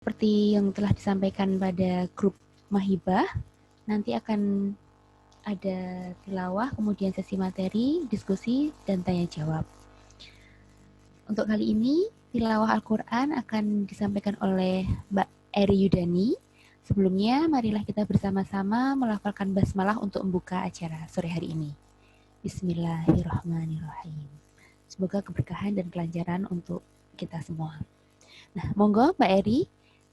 Seperti yang telah disampaikan pada grup Mahibah, nanti akan ada tilawah, kemudian sesi materi, diskusi, dan tanya jawab. Untuk kali ini, tilawah Al-Quran akan disampaikan oleh Mbak Eri Yudani. Sebelumnya, marilah kita bersama-sama melafalkan basmalah untuk membuka acara sore hari ini. Bismillahirrahmanirrahim. Semoga keberkahan dan kelancaran untuk kita semua. Nah, monggo Mbak Eri,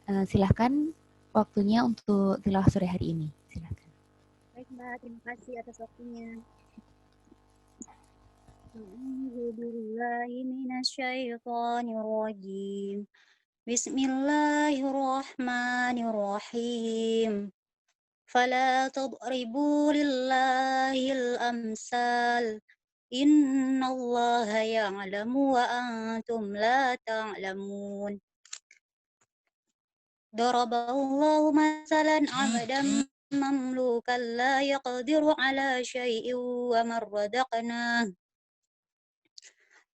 silahkan waktunya untuk tilawah sore hari ini. Silahkan. Baik Mbak, terima kasih atas waktunya. A'udzubillahi minasyaitonirrajim. Bismillahirrahmanirrahim. Fala tadribu lillahil amsal. Innallaha ya'lamu wa antum la ta'lamun. Daraballahu masalan 'abdan mamlukan la yaqdiru 'ala syai'in wa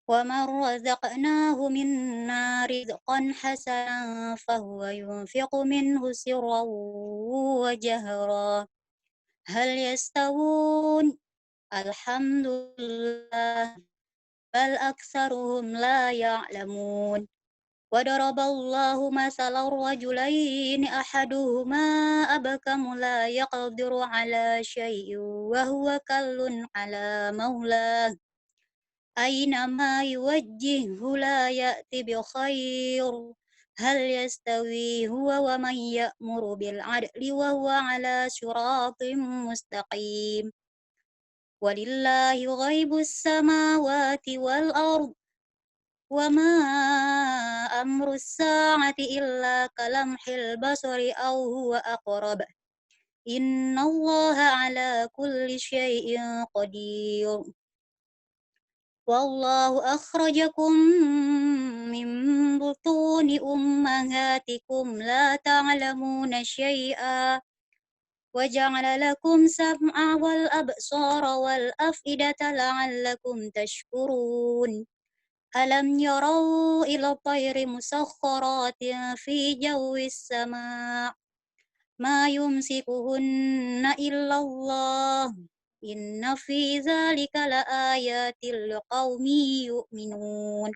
ومن رزقناه منا رزقا حسنا فهو ينفق منه سرا وجهرا هل يستوون الحمد لله بل أكثرهم لا يعلمون وضرب الله مثلا الرجلين أحدهما أبكم لا يقدر على شيء وهو كل على مولاه أينما يوجهه لا يأتي بخير هل يستوي هو ومن يأمر بالعدل وهو على صراط مستقيم ولله غيب السماوات والأرض وما أمر الساعة إلا كلمح البصر أو هو أقرب إن الله على كل شيء قدير والله أخرجكم من بطون أمهاتكم لا تعلمون شيئا وجعل لكم السمع والأبصار والأفئدة لعلكم تشكرون ألم يروا إلى الطير مسخرات في جو السماء ما يمسكهن إلا الله إن في ذلك لآيات لقوم يؤمنون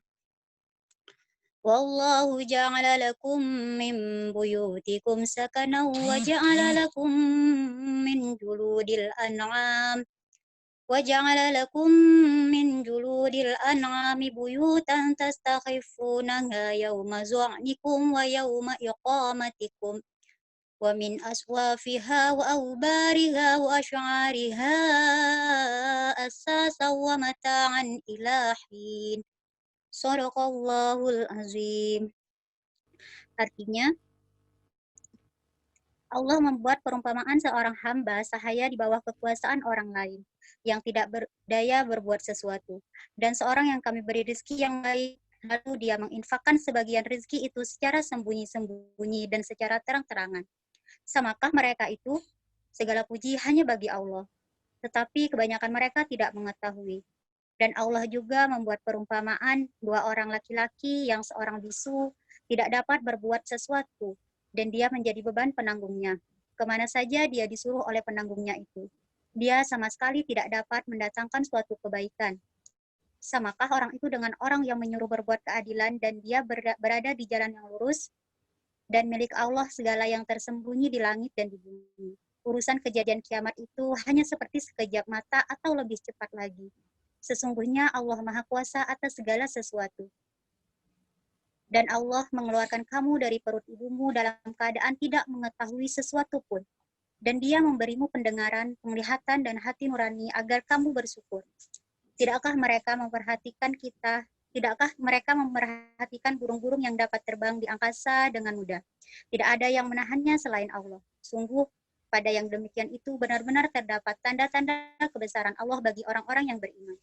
والله جعل لكم من بيوتكم سكنا وجعل لكم من جلود الأنعام بيوتا تستخفونها يوم ظعنكم ويوم إقامتكم ومن أصوافها وأوبارها وأشعارها أساسا ومتاعا إلى حين Sadaqallahul azim. Artinya, Allah membuat perumpamaan seorang hamba sahaya di bawah kekuasaan orang lain yang tidak berdaya berbuat sesuatu, dan seorang yang kami beri rezeki yang baik, lalu dia menginfakkan sebagian rezeki itu secara sembunyi-sembunyi dan secara terang-terangan. Samakah mereka itu? Segala puji hanya bagi Allah, tetapi kebanyakan mereka tidak mengetahui. Dan Allah juga membuat perumpamaan dua orang laki-laki yang seorang bisu tidak dapat berbuat sesuatu, dan dia menjadi beban penanggungnya. Kemana saja dia disuruh oleh penanggungnya itu. Dia sama sekali tidak dapat mendatangkan suatu kebaikan. Samakah orang itu dengan orang yang menyuruh berbuat keadilan dan dia berada di jalan yang lurus, dan milik Allah segala yang tersembunyi di langit dan di bumi. Urusan kejadian kiamat itu hanya seperti sekejap mata atau lebih cepat lagi. Sesungguhnya Allah Maha Kuasa atas segala sesuatu. Dan Allah mengeluarkan kamu dari perut ibumu dalam keadaan tidak mengetahui sesuatu pun. Dan dia memberimu pendengaran, penglihatan, dan hati nurani agar kamu bersyukur. Tidakkah mereka memperhatikan kita? Tidakkah mereka memperhatikan burung-burung yang dapat terbang di angkasa dengan mudah? Tidak ada yang menahannya selain Allah. Sungguh, pada yang demikian itu benar-benar terdapat tanda-tanda kebesaran Allah bagi orang-orang yang beriman.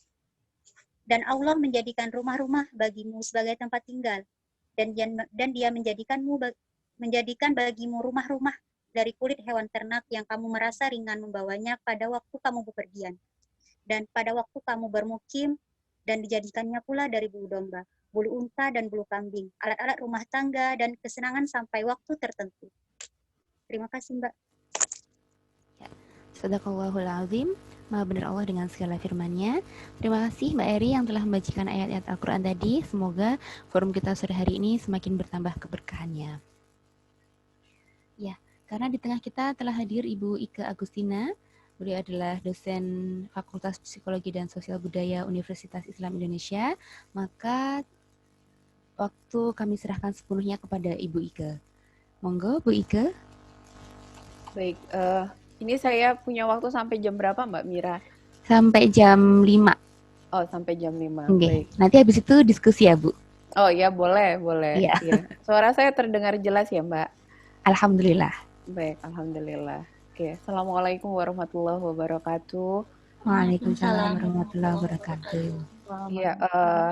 Dan Allah menjadikan rumah-rumah bagimu sebagai tempat tinggal, dan dia menjadikan bagimu rumah-rumah dari kulit hewan ternak yang kamu merasa ringan membawanya pada waktu kamu bepergian, dan pada waktu kamu bermukim, dan dijadikannya pula dari bulu domba. bulu unta dan bulu kambing, alat-alat rumah tangga, dan kesenangan sampai waktu tertentu. Terima kasih, Mbak. Sadaqallahul azim. Maha benar Allah dengan segala firman-Nya. Terima kasih Mbak Eri yang telah membagikan ayat-ayat Al-Quran tadi. Semoga forum kita sore hari ini semakin bertambah keberkahannya. Ya, karena di tengah kita telah hadir Ibu Ike Agustina. Beliau adalah dosen Fakultas Psikologi dan Sosial Budaya Universitas Islam Indonesia. Maka waktu kami serahkan sepenuhnya kepada Ibu Ike. Monggo, Bu Ike. Baik, ini saya punya waktu sampai jam berapa Mbak Mira? Sampai jam 5. Oh, sampai jam 5. Oke. Baik. Nanti habis itu diskusi ya, Bu. Oh ya, boleh. Iya. Ya. Suara saya terdengar jelas ya, Mbak? Alhamdulillah. Baik, alhamdulillah. Oke, Assalamualaikum warahmatullahi wabarakatuh. Waalaikumsalam warahmatullahi wabarakatuh. Iya,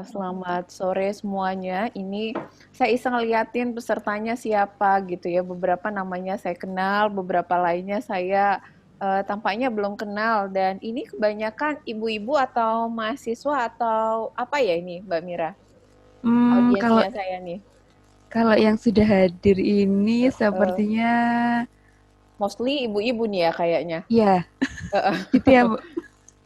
selamat sore semuanya. Ini saya iseng liatin pesertanya siapa gitu ya. Beberapa namanya saya kenal, beberapa lainnya saya tampaknya belum kenal. Dan ini kebanyakan ibu-ibu atau mahasiswa atau apa ya ini, Mbak Mira? Audiensnya saya nih. Kalau yang sudah hadir ini sepertinya mostly ibu-ibu nih ya kayaknya. Iya. Gitu ya, Bu.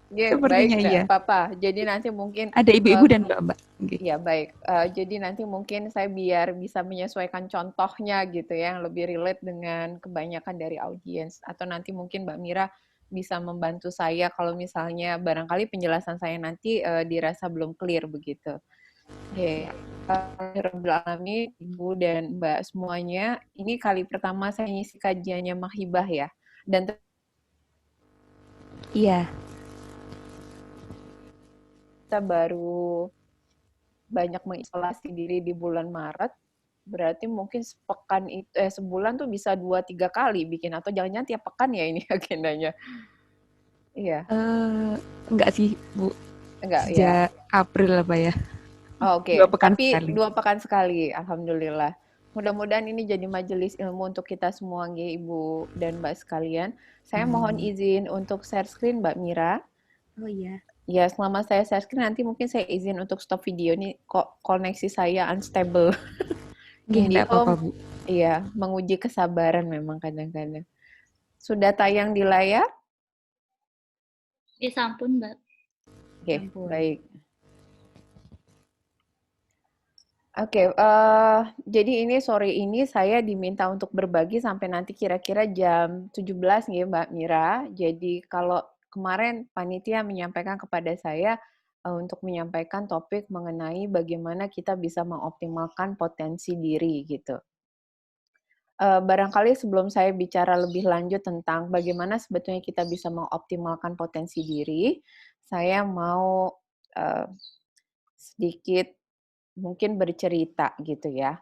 Ya, sepertinya baik, iya. Apa-apa. Jadi nanti mungkin ada ibu-ibu dan mbak-mbak. Iya, baik. Jadi nanti mungkin saya biar bisa menyesuaikan contohnya gitu ya, yang lebih relate dengan kebanyakan dari audiens. Atau nanti mungkin Mbak Mira bisa membantu saya kalau misalnya barangkali penjelasan saya nanti dirasa belum clear begitu. Oke. Alhamdulillah, Ibu dan Mbak semuanya, ini kali pertama saya ngisi kajiannya Mahibah ya. Dan iya. Kita baru banyak mengisolasi diri di bulan Maret, berarti mungkin sebulan tuh bisa 2-3 kali bikin, atau jangan-jangan tiap pekan ya ini agendanya. Iya. Enggak sih, Bu. Enggak, sejak April apa ya. Oke. 2 pekan Tapi sekali. 2 pekan sekali, alhamdulillah. Mudah-mudahan ini jadi majelis ilmu untuk kita semua, Ibu dan Mbak sekalian. Saya mohon izin untuk share screen, Mbak Mira. Oh iya. Ya, selama saya share screen nanti mungkin saya izin untuk stop video nih, kok koneksi saya unstable. Nggak apa-apa, Bu. Iya, menguji kesabaran memang kadang-kadang. Sudah tayang di layar? Ya, sampun, Mbak. Oke, baik. Oke, jadi ini sore ini saya diminta untuk berbagi sampai nanti kira-kira jam 17 nih Mbak Mira. Jadi kalau kemarin panitia menyampaikan kepada saya untuk menyampaikan topik mengenai bagaimana kita bisa mengoptimalkan potensi diri gitu. Barangkali sebelum saya bicara lebih lanjut tentang bagaimana sebetulnya kita bisa mengoptimalkan potensi diri, saya mau sedikit mungkin bercerita gitu ya.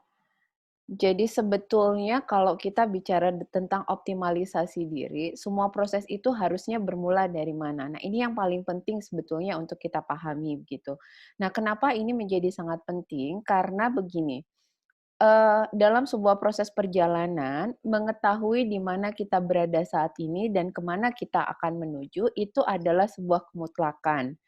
Jadi sebetulnya kalau kita bicara tentang optimalisasi diri, semua proses itu harusnya bermula dari mana? Nah, ini yang paling penting sebetulnya untuk kita pahami gitu. Nah, kenapa ini menjadi sangat penting? Karena begini, dalam sebuah proses perjalanan, mengetahui di mana kita berada saat ini dan kemana kita akan menuju, itu adalah sebuah kemutlakan.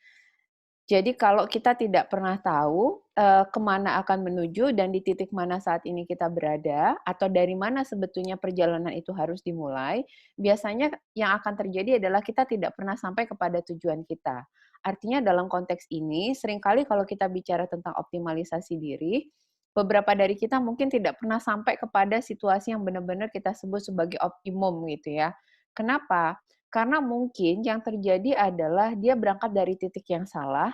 Jadi kalau kita tidak pernah tahu kemana akan menuju dan di titik mana saat ini kita berada, atau dari mana sebetulnya perjalanan itu harus dimulai, biasanya yang akan terjadi adalah kita tidak pernah sampai kepada tujuan kita. Artinya dalam konteks ini, seringkali kalau kita bicara tentang optimalisasi diri, beberapa dari kita mungkin tidak pernah sampai kepada situasi yang benar-benar kita sebut sebagai optimum gitu ya. Kenapa? Karena mungkin yang terjadi adalah dia berangkat dari titik yang salah,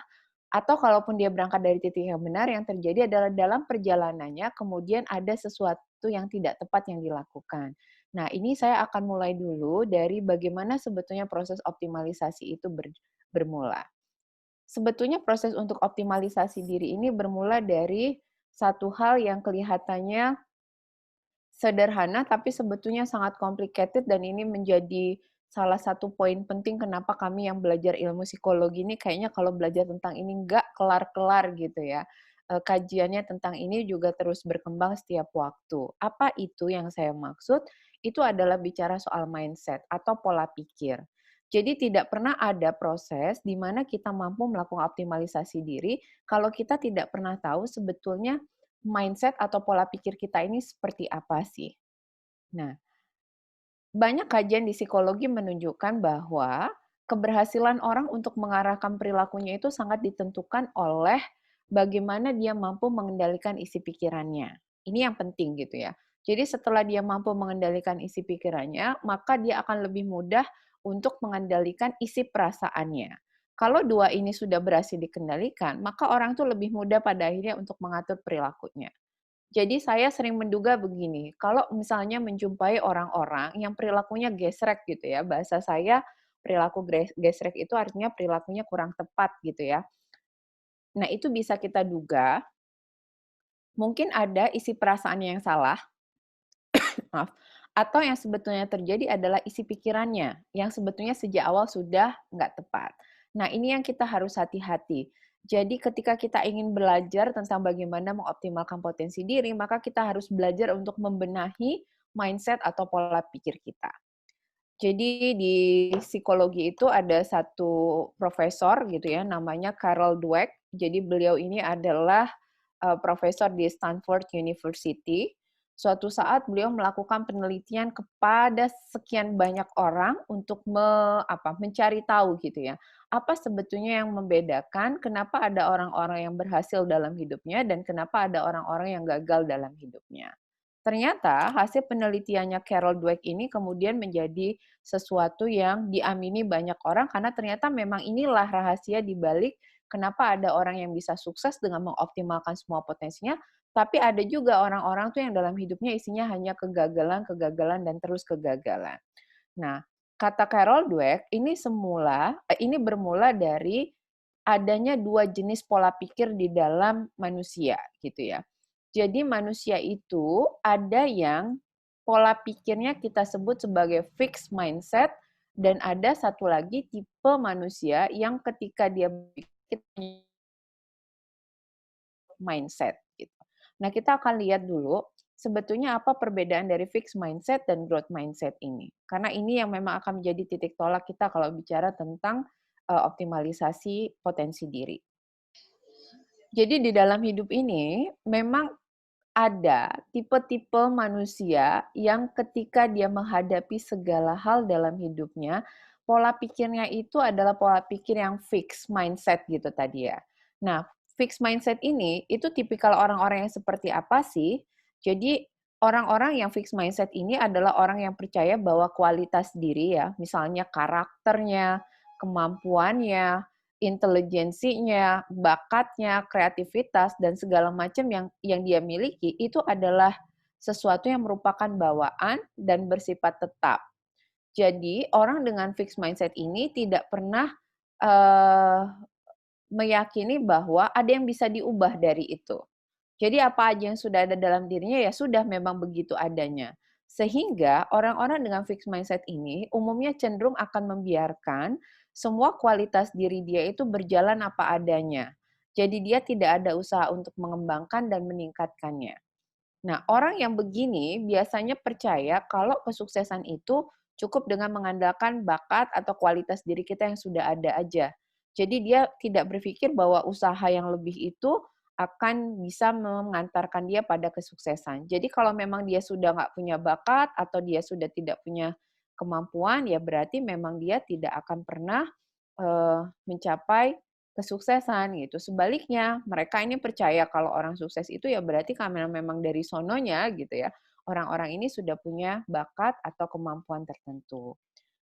atau kalaupun dia berangkat dari titik yang benar, yang terjadi adalah dalam perjalanannya kemudian ada sesuatu yang tidak tepat yang dilakukan. Nah, ini saya akan mulai dulu dari bagaimana sebetulnya proses optimalisasi itu bermula. Sebetulnya proses untuk optimalisasi diri ini bermula dari satu hal yang kelihatannya sederhana, tapi sebetulnya sangat complicated, dan ini menjadi salah satu poin penting kenapa kami yang belajar ilmu psikologi ini kayaknya kalau belajar tentang ini nggak kelar-kelar gitu ya. Kajiannya tentang ini juga terus berkembang setiap waktu. Apa itu yang saya maksud? Itu adalah bicara soal mindset atau pola pikir. Jadi tidak pernah ada proses di mana kita mampu melakukan optimalisasi diri kalau kita tidak pernah tahu sebetulnya mindset atau pola pikir kita ini seperti apa sih. Nah, banyak kajian di psikologi menunjukkan bahwa keberhasilan orang untuk mengarahkan perilakunya itu sangat ditentukan oleh bagaimana dia mampu mengendalikan isi pikirannya. Ini yang penting gitu ya. Jadi setelah dia mampu mengendalikan isi pikirannya, maka dia akan lebih mudah untuk mengendalikan isi perasaannya. Kalau dua ini sudah berhasil dikendalikan, maka orang tuh lebih mudah pada akhirnya untuk mengatur perilakunya. Jadi saya sering menduga begini, kalau misalnya menjumpai orang-orang yang perilakunya gesrek gitu ya, bahasa saya perilaku gesrek itu artinya perilakunya kurang tepat gitu ya. Nah, itu bisa kita duga mungkin ada isi perasaannya yang salah, maaf, atau yang sebetulnya terjadi adalah isi pikirannya yang sebetulnya sejak awal sudah nggak tepat. Nah, ini yang kita harus hati-hati. Jadi ketika kita ingin belajar tentang bagaimana mengoptimalkan potensi diri, maka kita harus belajar untuk membenahi mindset atau pola pikir kita. Jadi di psikologi itu ada satu profesor gitu ya, namanya Carol Dweck. Jadi beliau ini adalah profesor di Stanford University. Suatu saat beliau melakukan penelitian kepada sekian banyak orang untuk mencari tahu gitu ya, apa sebetulnya yang membedakan kenapa ada orang-orang yang berhasil dalam hidupnya dan kenapa ada orang-orang yang gagal dalam hidupnya. Ternyata hasil penelitiannya Carol Dweck ini kemudian menjadi sesuatu yang diamini banyak orang karena ternyata memang inilah rahasia di balik kenapa ada orang yang bisa sukses dengan mengoptimalkan semua potensinya, tapi ada juga orang-orang tuh yang dalam hidupnya isinya hanya kegagalan, kegagalan, dan terus kegagalan. Nah, kata Carol Dweck, ini bermula dari adanya dua jenis pola pikir di dalam manusia, gitu ya. Jadi manusia itu ada yang pola pikirnya kita sebut sebagai fixed mindset, dan ada satu lagi tipe manusia yang ketika dia berpikir mindset gitu. Nah, kita akan lihat dulu sebetulnya apa perbedaan dari fixed mindset dan growth mindset ini. Karena ini yang memang akan menjadi titik tolak kita kalau bicara tentang optimalisasi potensi diri. Jadi di dalam hidup ini memang ada tipe-tipe manusia yang ketika dia menghadapi segala hal dalam hidupnya, pola pikirnya itu adalah pola pikir yang fixed mindset gitu tadi ya. Nah, fixed mindset ini itu tipikal orang-orang yang seperti apa sih? Jadi orang-orang yang fixed mindset ini adalah orang yang percaya bahwa kualitas diri ya, misalnya karakternya, kemampuannya, intelijensinya, bakatnya, kreativitas, dan segala macam yang dia miliki itu adalah sesuatu yang merupakan bawaan dan bersifat tetap. Jadi orang dengan fixed mindset ini tidak pernah meyakini bahwa ada yang bisa diubah dari itu. Jadi apa aja yang sudah ada dalam dirinya ya sudah memang begitu adanya. Sehingga orang-orang dengan fixed mindset ini umumnya cenderung akan membiarkan semua kualitas diri dia itu berjalan apa adanya. Jadi dia tidak ada usaha untuk mengembangkan dan meningkatkannya. Nah, orang yang begini biasanya percaya kalau kesuksesan itu cukup dengan mengandalkan bakat atau kualitas diri kita yang sudah ada aja. Jadi dia tidak berpikir bahwa usaha yang lebih itu akan bisa mengantarkan dia pada kesuksesan. Jadi kalau memang dia sudah nggak punya bakat atau dia sudah tidak punya kemampuan, ya berarti memang dia tidak akan pernah mencapai kesuksesan gitu. Sebaliknya, mereka ini percaya kalau orang sukses itu ya berarti karena memang dari sononya gitu ya. Orang-orang ini sudah punya bakat atau kemampuan tertentu.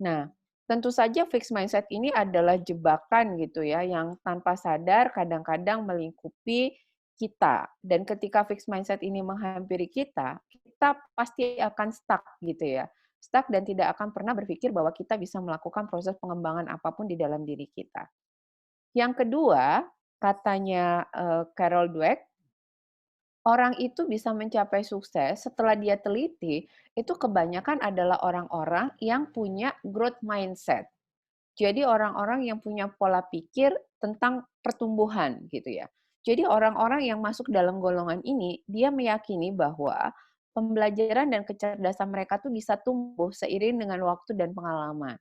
Nah, tentu saja fixed mindset ini adalah jebakan gitu ya yang tanpa sadar kadang-kadang melingkupi kita. Dan ketika fixed mindset ini menghampiri kita, kita pasti akan stuck gitu ya. Stuck dan tidak akan pernah berpikir bahwa kita bisa melakukan proses pengembangan apapun di dalam diri kita. Yang kedua, katanya Carol Dweck, orang itu bisa mencapai sukses setelah dia teliti, itu kebanyakan adalah orang-orang yang punya growth mindset. Jadi orang-orang yang punya pola pikir tentang pertumbuhan gitu ya. Jadi orang-orang yang masuk dalam golongan ini, dia meyakini bahwa pembelajaran dan kecerdasan mereka tuh bisa tumbuh seiring dengan waktu dan pengalaman.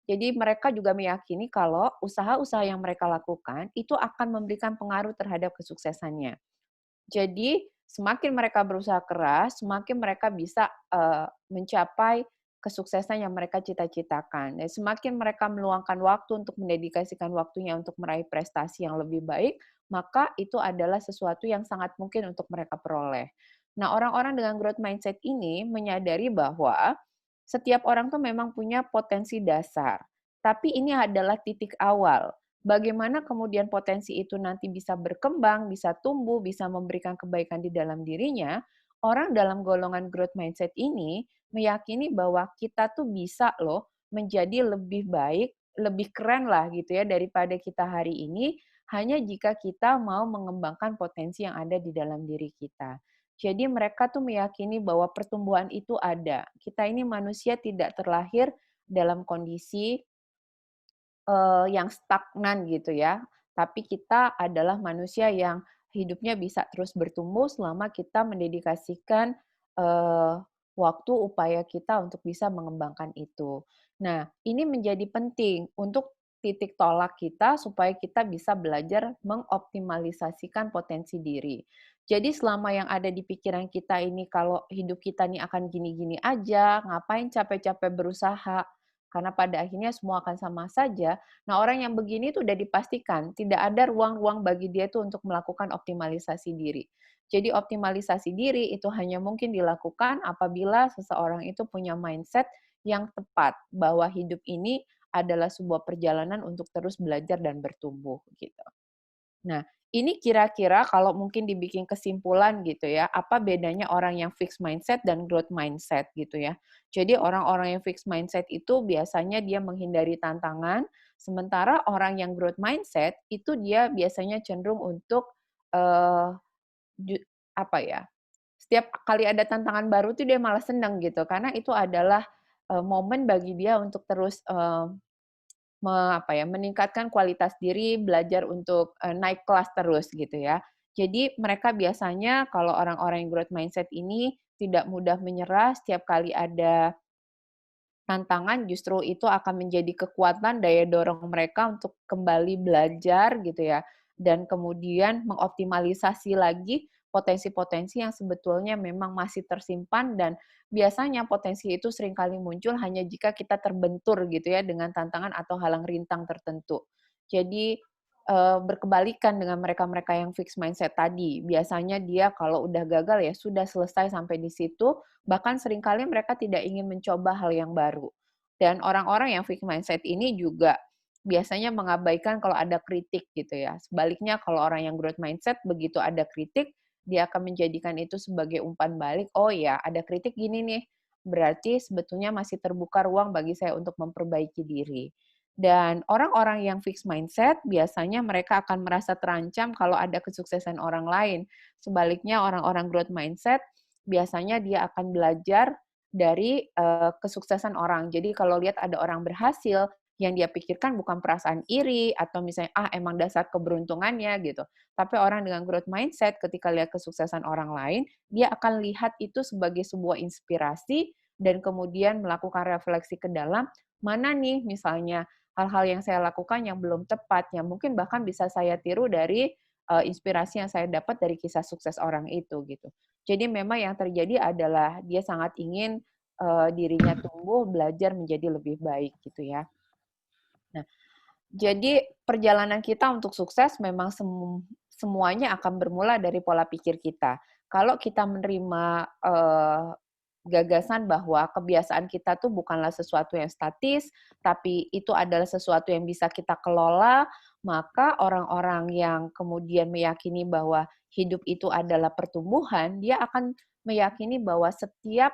Jadi mereka juga meyakini kalau usaha-usaha yang mereka lakukan itu akan memberikan pengaruh terhadap kesuksesannya. Jadi semakin mereka berusaha keras, semakin mereka bisa mencapai kesuksesan yang mereka cita-citakan. Dan semakin mereka meluangkan waktu untuk mendedikasikan waktunya untuk meraih prestasi yang lebih baik, maka itu adalah sesuatu yang sangat mungkin untuk mereka peroleh. Nah, orang-orang dengan growth mindset ini menyadari bahwa setiap orang tuh memang punya potensi dasar, tapi ini adalah titik awal. Bagaimana kemudian potensi itu nanti bisa berkembang, bisa tumbuh, bisa memberikan kebaikan di dalam dirinya, orang dalam golongan growth mindset ini meyakini bahwa kita tuh bisa loh menjadi lebih baik, lebih keren lah gitu ya daripada kita hari ini, hanya jika kita mau mengembangkan potensi yang ada di dalam diri kita. Jadi mereka tuh meyakini bahwa pertumbuhan itu ada. Kita ini manusia tidak terlahir dalam kondisi yang stagnan gitu ya. Tapi kita adalah manusia yang hidupnya bisa terus bertumbuh selama kita mendedikasikan waktu upaya kita untuk bisa mengembangkan itu. Nah, ini menjadi penting untuk titik tolak kita supaya kita bisa belajar mengoptimalisasikan potensi diri. Jadi selama yang ada di pikiran kita ini kalau hidup kita nih akan gini-gini aja, ngapain capek-capek berusaha? Karena pada akhirnya semua akan sama saja. Nah, orang yang begini tuh udah dipastikan tidak ada ruang-ruang bagi dia tuh untuk melakukan optimalisasi diri. Jadi optimalisasi diri itu hanya mungkin dilakukan apabila seseorang itu punya mindset yang tepat bahwa hidup ini adalah sebuah perjalanan untuk terus belajar dan bertumbuh gitu. Nah, ini kira-kira kalau mungkin dibikin kesimpulan gitu ya, apa bedanya orang yang fixed mindset dan growth mindset gitu ya. Jadi orang-orang yang fixed mindset itu biasanya dia menghindari tantangan, sementara orang yang growth mindset itu dia biasanya cenderung untuk eh ju- apa ya? Setiap kali ada tantangan baru tuh dia malah senang gitu karena itu adalah momen bagi dia untuk terus meningkatkan kualitas diri, belajar untuk, naik kelas terus gitu ya. Jadi mereka biasanya kalau orang-orang yang growth mindset ini tidak mudah menyerah, setiap kali ada tantangan justru itu akan menjadi kekuatan daya dorong mereka untuk kembali belajar gitu ya, dan kemudian mengoptimalisasi lagi potensi-potensi yang sebetulnya memang masih tersimpan dan biasanya potensi itu seringkali muncul hanya jika kita terbentur gitu ya dengan tantangan atau halang rintang tertentu. Jadi berkebalikan dengan mereka-mereka yang fixed mindset tadi. Biasanya dia kalau udah gagal ya sudah selesai sampai di situ, bahkan seringkali mereka tidak ingin mencoba hal yang baru. Dan orang-orang yang fixed mindset ini juga biasanya mengabaikan kalau ada kritik gitu ya. Sebaliknya kalau orang yang growth mindset begitu ada kritik, dia akan menjadikan itu sebagai umpan balik, oh ya ada kritik gini nih, berarti sebetulnya masih terbuka ruang bagi saya untuk memperbaiki diri. Dan orang-orang yang fixed mindset biasanya mereka akan merasa terancam kalau ada kesuksesan orang lain. Sebaliknya orang-orang growth mindset biasanya dia akan belajar dari kesuksesan orang. Jadi kalau lihat ada orang berhasil, yang dia pikirkan bukan perasaan iri atau misalnya emang dasar keberuntungannya gitu. Tapi orang dengan growth mindset ketika lihat kesuksesan orang lain, dia akan lihat itu sebagai sebuah inspirasi dan kemudian melakukan refleksi ke dalam mana nih misalnya hal-hal yang saya lakukan yang belum tepat, yang mungkin bahkan bisa saya tiru dari inspirasi yang saya dapat dari kisah sukses orang itu gitu. Jadi memang yang terjadi adalah dia sangat ingin dirinya tumbuh, belajar menjadi lebih baik gitu ya. Nah, jadi perjalanan kita untuk sukses memang semuanya akan bermula dari pola pikir kita. Kalau kita menerima gagasan bahwa kebiasaan kita tuh bukanlah sesuatu yang statis, tapi itu adalah sesuatu yang bisa kita kelola, maka orang-orang yang kemudian meyakini bahwa hidup itu adalah pertumbuhan, dia akan meyakini bahwa setiap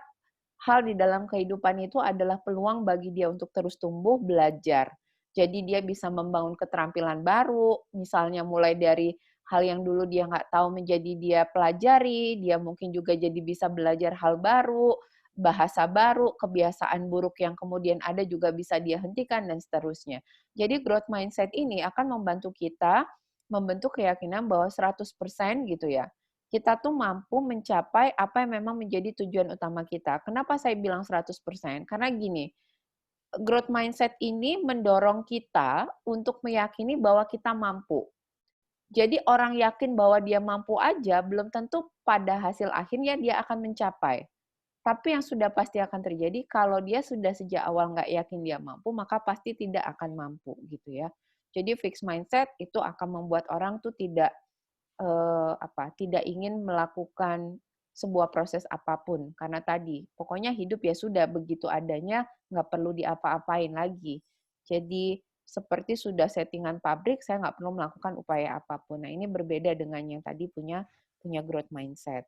hal di dalam kehidupan itu adalah peluang bagi dia untuk terus tumbuh, belajar. Jadi dia bisa membangun keterampilan baru, misalnya mulai dari hal yang dulu dia nggak tahu menjadi dia pelajari, dia mungkin juga jadi bisa belajar hal baru, bahasa baru, kebiasaan buruk yang kemudian ada juga bisa dia hentikan, dan seterusnya. Jadi growth mindset ini akan membantu kita membentuk keyakinan bahwa 100% gitu ya, kita tuh mampu mencapai apa yang memang menjadi tujuan utama kita. Kenapa saya bilang 100%? Karena gini, growth mindset ini mendorong kita untuk meyakini bahwa kita mampu. Jadi orang yakin bahwa dia mampu aja, belum tentu pada hasil akhirnya dia akan mencapai. Tapi yang sudah pasti akan terjadi, kalau dia sudah sejak awal nggak yakin dia mampu, maka pasti tidak akan mampu gitu ya. Jadi fixed mindset itu akan membuat orang tuh tidak ingin melakukan sebuah proses apapun, karena tadi pokoknya hidup ya sudah begitu adanya, nggak perlu diapa-apain lagi. Jadi seperti sudah settingan pabrik, saya nggak perlu melakukan upaya apapun. Nah ini berbeda dengan yang tadi punya growth mindset.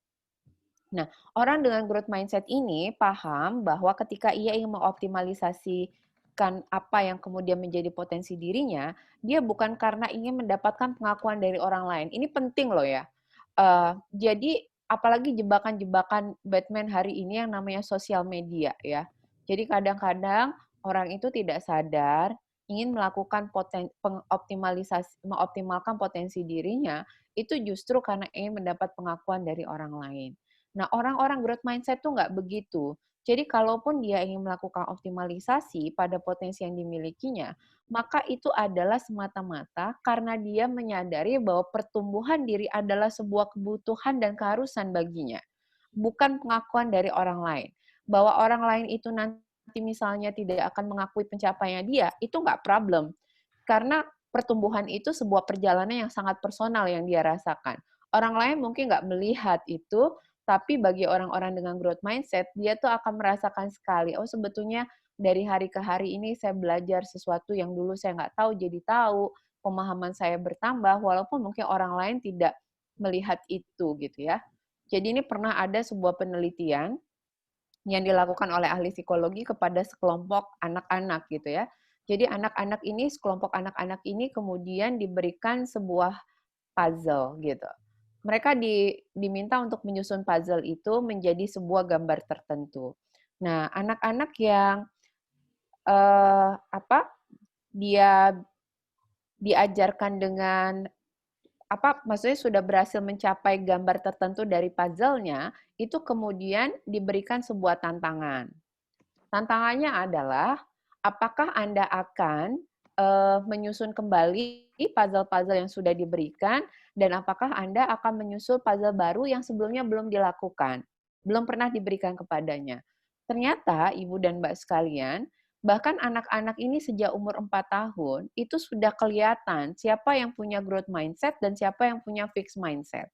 Nah, orang dengan growth mindset ini paham bahwa ketika ia ingin mengoptimalisasikan apa yang kemudian menjadi potensi dirinya, dia bukan karena ingin mendapatkan pengakuan dari orang lain. Ini penting loh ya. Jadi apalagi jebakan-jebakan Batman hari ini yang namanya sosial media ya. Jadi kadang-kadang orang itu tidak sadar ingin melakukan mengoptimalkan potensi dirinya itu justru karena ingin mendapat pengakuan dari orang lain. Nah, orang-orang growth mindset tuh nggak begitu. Jadi, kalaupun dia ingin melakukan optimalisasi pada potensi yang dimilikinya, maka itu adalah semata-mata karena dia menyadari bahwa pertumbuhan diri adalah sebuah kebutuhan dan keharusan baginya, bukan pengakuan dari orang lain. Bahwa orang lain itu nanti misalnya tidak akan mengakui pencapaiannya dia, itu nggak problem. Karena pertumbuhan itu sebuah perjalanan yang sangat personal yang dia rasakan. Orang lain mungkin nggak melihat itu, tapi bagi orang-orang dengan growth mindset, dia tuh akan merasakan sekali, oh sebetulnya dari hari ke hari ini saya belajar sesuatu yang dulu saya nggak tahu jadi tahu, pemahaman saya bertambah, walaupun mungkin orang lain tidak melihat itu gitu ya. Jadi ini pernah ada sebuah penelitian yang dilakukan oleh ahli psikologi kepada sekelompok anak-anak gitu ya. Jadi anak-anak ini, sekelompok anak-anak ini kemudian diberikan sebuah puzzle gitu. Mereka diminta untuk menyusun puzzle itu menjadi sebuah gambar tertentu. Nah, anak-anak yang dia diajarkan dengan maksudnya sudah berhasil mencapai gambar tertentu dari puzzle-nya, itu kemudian diberikan sebuah tantangan. Tantangannya adalah apakah Anda akan menyusun kembali puzzle-puzzle yang sudah diberikan, dan apakah Anda akan menyusul puzzle baru yang sebelumnya belum dilakukan, belum pernah diberikan kepadanya. Ternyata, Ibu dan Mbak sekalian, bahkan anak-anak ini sejak umur 4 tahun, itu sudah kelihatan siapa yang punya growth mindset dan siapa yang punya fixed mindset.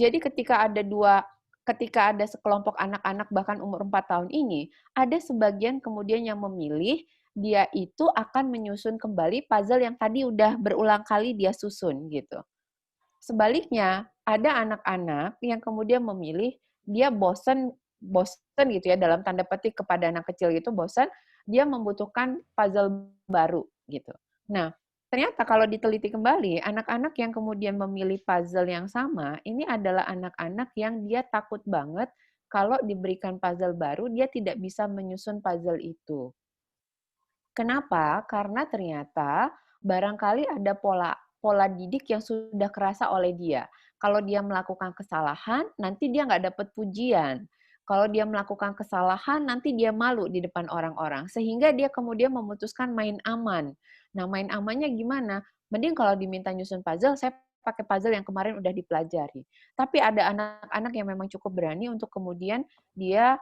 Jadi ketika ada sekelompok anak-anak bahkan umur 4 tahun ini, ada sebagian kemudian yang memilih dia itu akan menyusun kembali puzzle yang tadi udah berulang kali dia susun gitu. Sebaliknya, ada anak-anak yang kemudian memilih dia bosan gitu ya, dalam tanda petik kepada anak kecil itu bosan, dia membutuhkan puzzle baru gitu. Nah, ternyata kalau diteliti kembali, anak-anak yang kemudian memilih puzzle yang sama, ini adalah anak-anak yang dia takut banget kalau diberikan puzzle baru, dia tidak bisa menyusun puzzle itu. Kenapa? Karena ternyata barangkali ada pola didik yang sudah kerasa oleh dia. Kalau dia melakukan kesalahan, nanti dia nggak dapat pujian. Kalau dia melakukan kesalahan, nanti dia malu di depan orang-orang. Sehingga dia kemudian memutuskan main aman. Nah, main amannya gimana? Mending kalau diminta nyusun puzzle, saya pakai puzzle yang kemarin udah dipelajari. Tapi ada anak-anak yang memang cukup berani untuk kemudian dia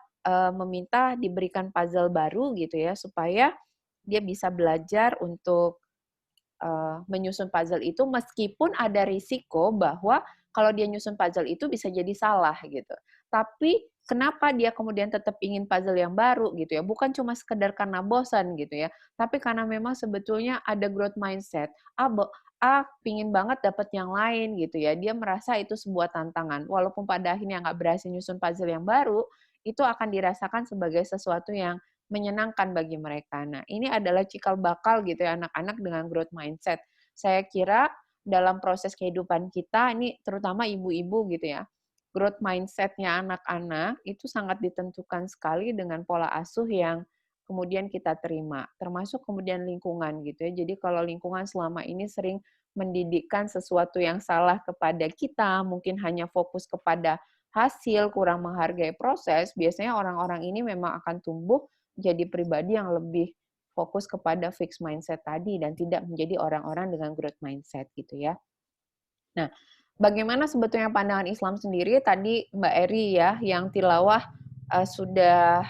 meminta diberikan puzzle baru gitu ya, supaya dia bisa belajar untuk menyusun puzzle itu meskipun ada risiko bahwa kalau dia nyusun puzzle itu bisa jadi salah gitu. Tapi kenapa dia kemudian tetap ingin puzzle yang baru gitu ya? Bukan cuma sekedar karena bosan gitu ya, tapi karena memang sebetulnya ada growth mindset. Pingin banget dapat yang lain gitu ya. Dia merasa itu sebuah tantangan. Walaupun pada akhirnya nggak berhasil nyusun puzzle yang baru, itu akan dirasakan sebagai sesuatu yang menyenangkan bagi mereka. Nah, ini adalah cikal bakal gitu ya anak-anak dengan growth mindset. Saya kira dalam proses kehidupan kita, ini terutama ibu-ibu gitu ya, growth mindset-nya anak-anak itu sangat ditentukan sekali dengan pola asuh yang kemudian kita terima, termasuk kemudian lingkungan gitu ya. Jadi kalau lingkungan selama ini sering mendidikkan sesuatu yang salah kepada kita, mungkin hanya fokus kepada hasil, kurang menghargai proses, biasanya orang-orang ini memang akan tumbuh jadi pribadi yang lebih fokus kepada fixed mindset tadi dan tidak menjadi orang-orang dengan growth mindset gitu ya. Nah, bagaimana sebetulnya pandangan Islam sendiri? Tadi Mbak Eri ya yang tilawah sudah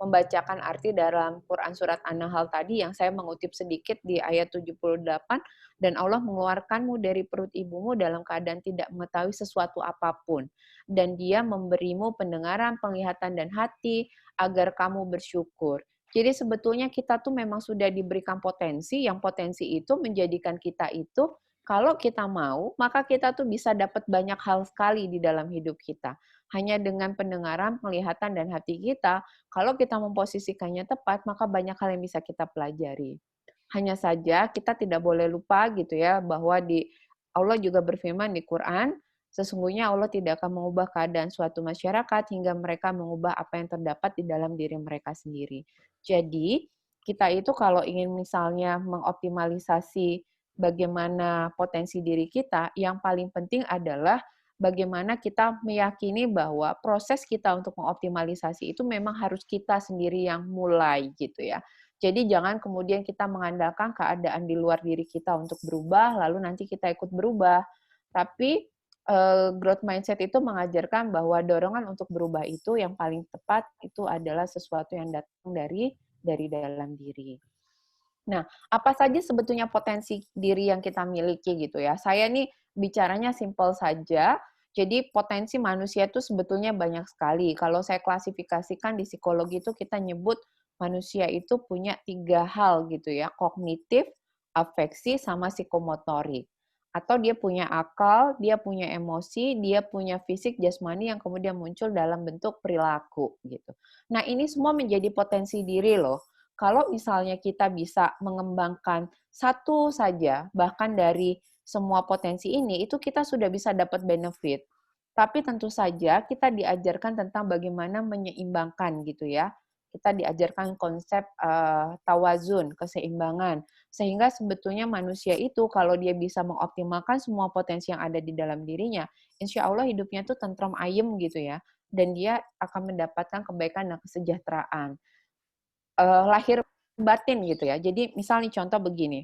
membacakan arti dalam Quran surat An-Nahl tadi yang saya mengutip sedikit di ayat 78, dan Allah mengeluarkanmu dari perut ibumu dalam keadaan tidak mengetahui sesuatu apapun, dan Dia memberimu pendengaran, penglihatan, dan hati agar kamu bersyukur. Jadi sebetulnya kita tuh memang sudah diberikan potensi, yang potensi itu menjadikan kita itu kalau kita mau, maka kita tuh bisa dapat banyak hal sekali di dalam hidup kita. Hanya dengan pendengaran, penglihatan, dan hati kita, kalau kita memposisikannya tepat, maka banyak hal yang bisa kita pelajari. Hanya saja kita tidak boleh lupa gitu ya, bahwa Allah juga berfirman di Quran, sesungguhnya Allah tidak akan mengubah keadaan suatu masyarakat hingga mereka mengubah apa yang terdapat di dalam diri mereka sendiri. Jadi, kita itu kalau ingin misalnya mengoptimalisasi bagaimana potensi diri kita, yang paling penting adalah bagaimana kita meyakini bahwa proses kita untuk mengoptimalisasi itu memang harus kita sendiri yang mulai gitu ya. Jadi jangan kemudian kita mengandalkan keadaan di luar diri kita untuk berubah, lalu nanti kita ikut berubah. Tapi growth mindset itu mengajarkan bahwa dorongan untuk berubah itu yang paling tepat itu adalah sesuatu yang datang dari dalam diri. Nah, apa saja sebetulnya potensi diri yang kita miliki gitu ya? Saya nih bicaranya simpel saja. Jadi potensi manusia itu sebetulnya banyak sekali. Kalau saya klasifikasikan di psikologi itu kita nyebut manusia itu punya 3 hal gitu ya, kognitif, afeksi, sama psikomotorik. Atau dia punya akal, dia punya emosi, dia punya fisik jasmani yang kemudian muncul dalam bentuk perilaku gitu. Nah, ini semua menjadi potensi diri loh. Kalau misalnya kita bisa mengembangkan satu saja, bahkan dari semua potensi ini, itu kita sudah bisa dapat benefit. Tapi tentu saja kita diajarkan tentang bagaimana menyeimbangkan gitu ya. Kita diajarkan konsep tawazun, keseimbangan. Sehingga sebetulnya manusia itu kalau dia bisa mengoptimalkan semua potensi yang ada di dalam dirinya, insya Allah hidupnya itu tentram ayem gitu ya. Dan dia akan mendapatkan kebaikan dan kesejahteraan. Lahir batin gitu ya. Jadi misalnya contoh begini,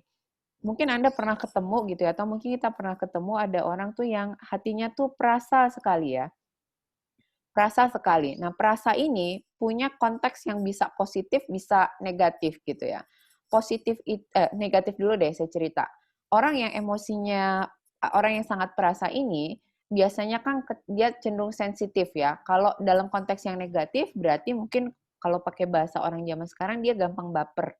mungkin Anda pernah ketemu gitu ya, atau mungkin kita pernah ketemu ada orang tuh yang hatinya tuh perasa sekali ya. Perasa sekali. Nah, perasa ini punya konteks yang bisa positif, bisa negatif gitu ya. Negatif dulu deh saya cerita. Orang yang emosinya, orang yang sangat perasa ini, biasanya kan dia cenderung sensitif ya. Kalau dalam konteks yang negatif, berarti mungkin kalau pakai bahasa orang zaman sekarang, dia gampang baper.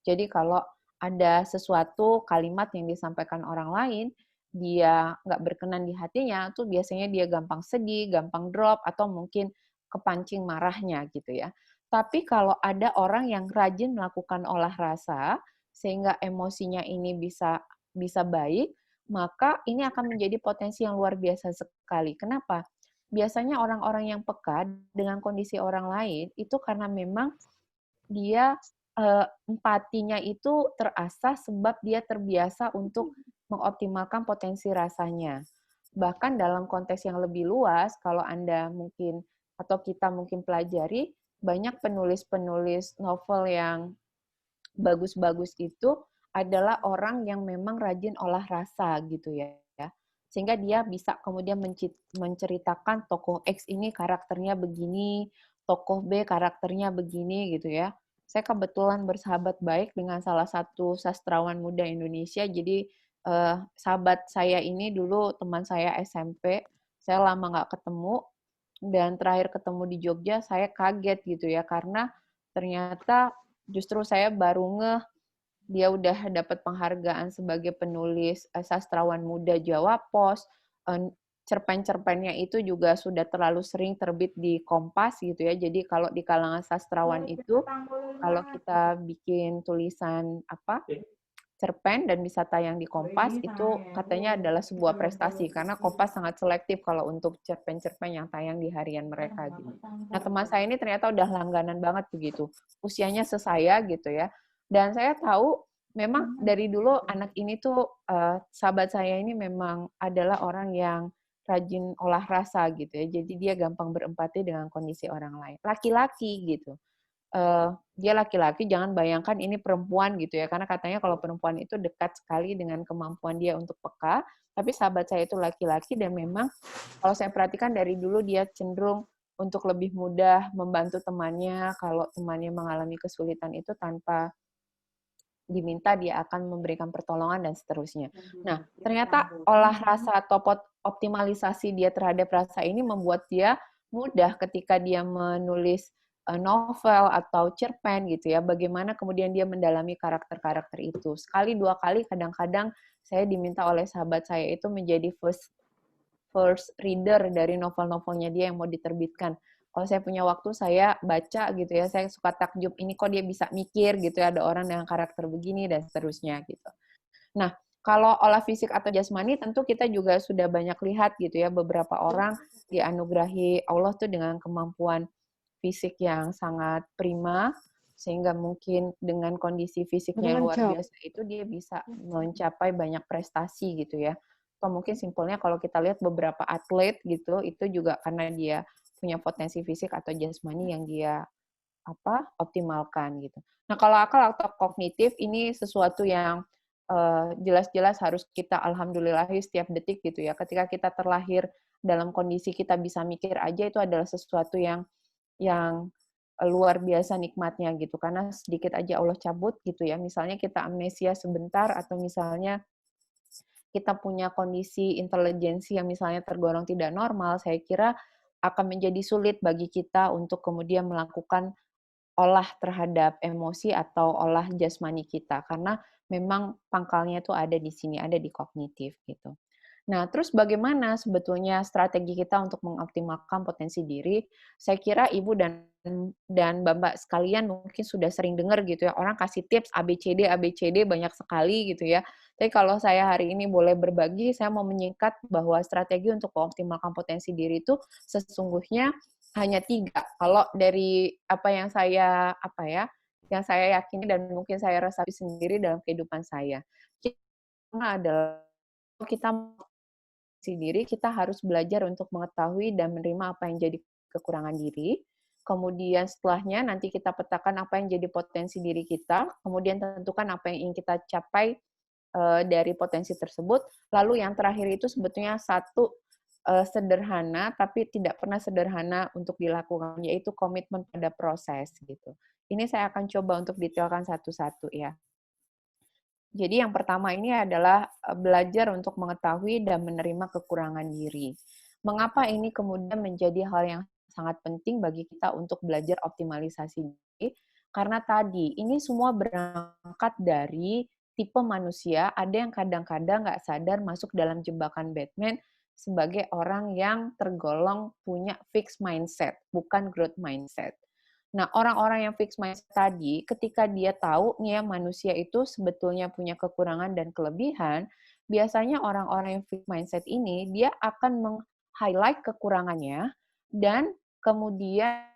Jadi kalau ada sesuatu kalimat yang disampaikan orang lain, dia nggak berkenan di hatinya, tuh biasanya dia gampang sedih, gampang drop, atau mungkin kepancing marahnya gitu ya. Tapi kalau ada orang yang rajin melakukan olah rasa, sehingga emosinya ini bisa baik, maka ini akan menjadi potensi yang luar biasa sekali. Kenapa? Biasanya orang-orang yang peka dengan kondisi orang lain, itu karena memang dia empatinya itu terasah sebab dia terbiasa untuk mengoptimalkan potensi rasanya. Bahkan dalam konteks yang lebih luas, kalau Anda mungkin atau kita mungkin pelajari, banyak penulis-penulis novel yang bagus-bagus itu adalah orang yang memang rajin olah rasa gitu ya. Sehingga dia bisa kemudian menceritakan tokoh X ini karakternya begini, tokoh B karakternya begini gitu ya. Saya kebetulan bersahabat baik dengan salah satu sastrawan muda Indonesia. Jadi sahabat saya ini dulu teman saya SMP. Saya lama nggak ketemu, dan terakhir ketemu di Jogja saya kaget gitu ya, karena ternyata justru saya baru ngeh dia udah dapat penghargaan sebagai penulis sastrawan muda Jawa Pos. Cerpen-cerpennya itu juga sudah terlalu sering terbit di Kompas gitu ya. Jadi kalau di kalangan sastrawan itu, kalau kita bikin tulisan cerpen dan bisa tayang di Kompas, itu katanya adalah sebuah prestasi karena Kompas sangat selektif kalau untuk cerpen-cerpen yang tayang di harian mereka gitu. Nah, teman saya ini ternyata udah langganan banget begitu. Usianya sesaya gitu ya. Dan saya tahu memang dari dulu anak ini tuh sahabat saya ini memang adalah orang yang rajin olah rasa gitu ya. Jadi dia gampang berempati dengan kondisi orang lain. Laki-laki gitu. dia laki-laki, jangan bayangkan ini perempuan gitu ya, karena katanya kalau perempuan itu dekat sekali dengan kemampuan dia untuk peka, tapi sahabat saya itu laki-laki dan memang kalau saya perhatikan dari dulu dia cenderung untuk lebih mudah membantu temannya kalau temannya mengalami kesulitan itu tanpa diminta dia akan memberikan pertolongan dan seterusnya. Nah, ternyata olah rasa atau optimalisasi dia terhadap rasa ini membuat dia mudah ketika dia menulis novel atau cerpen gitu ya, bagaimana kemudian dia mendalami karakter-karakter itu. Sekali dua kali kadang-kadang saya diminta oleh sahabat saya itu menjadi first reader dari novel-novelnya dia yang mau diterbitkan. Kalau saya punya waktu, saya baca gitu ya, saya suka takjub, ini kok dia bisa mikir gitu ya, ada orang dengan karakter begini, dan seterusnya gitu. Nah, kalau olah fisik atau jasmani, tentu kita juga sudah banyak lihat gitu ya, beberapa orang dianugerahi Allah tuh dengan kemampuan fisik yang sangat prima, sehingga mungkin dengan kondisi fisiknya yang luar biasa itu dia bisa mencapai banyak prestasi gitu ya. Atau mungkin simpelnya kalau kita lihat beberapa atlet gitu, itu juga karena dia punya potensi fisik atau jasmani yang dia optimalkan gitu. Nah, kalau akal atau kognitif ini sesuatu yang jelas-jelas harus kita alhamdulillahi setiap detik gitu ya. Ketika kita terlahir dalam kondisi kita bisa mikir aja, itu adalah sesuatu yang luar biasa nikmatnya gitu. Karena sedikit aja Allah cabut gitu ya. Misalnya kita amnesia sebentar atau misalnya kita punya kondisi intelijensi yang misalnya tergolong tidak normal, saya kira akan menjadi sulit bagi kita untuk kemudian melakukan olah terhadap emosi atau olah jasmani kita, karena memang pangkalnya itu ada di sini, ada di kognitif gitu. Nah, terus bagaimana sebetulnya strategi kita untuk mengoptimalkan potensi diri? Saya kira Ibu dan Mbak-mbak sekalian mungkin sudah sering dengar gitu ya, orang kasih tips ABCD banyak sekali gitu ya. Tapi kalau saya hari ini boleh berbagi, saya mau menyingkat bahwa strategi untuk mengoptimalkan potensi diri itu sesungguhnya hanya 3. Kalau dari apa yang saya yakini dan mungkin saya resapi sendiri dalam kehidupan saya. Pertama adalah kita diri, kita harus belajar untuk mengetahui dan menerima apa yang jadi kekurangan diri. Kemudian setelahnya nanti kita petakan apa yang jadi potensi diri kita, kemudian tentukan apa yang ingin kita capai dari potensi tersebut. Lalu yang terakhir itu sebetulnya satu sederhana tapi tidak pernah sederhana untuk dilakukan, yaitu komitmen pada proses gitu. Ini saya akan coba untuk detailkan satu-satu ya. Jadi yang pertama ini adalah belajar untuk mengetahui dan menerima kekurangan diri. Mengapa ini kemudian menjadi hal yang sangat penting bagi kita untuk belajar optimalisasi diri? Karena tadi, ini semua berangkat dari tipe manusia, ada yang kadang-kadang nggak sadar masuk dalam jebakan Batman sebagai orang yang tergolong punya fixed mindset, bukan growth mindset. Nah, orang-orang yang fixed mindset tadi, ketika dia tahu nih ya manusia itu sebetulnya punya kekurangan dan kelebihan, biasanya orang-orang yang fixed mindset ini, dia akan meng-highlight kekurangannya dan kemudian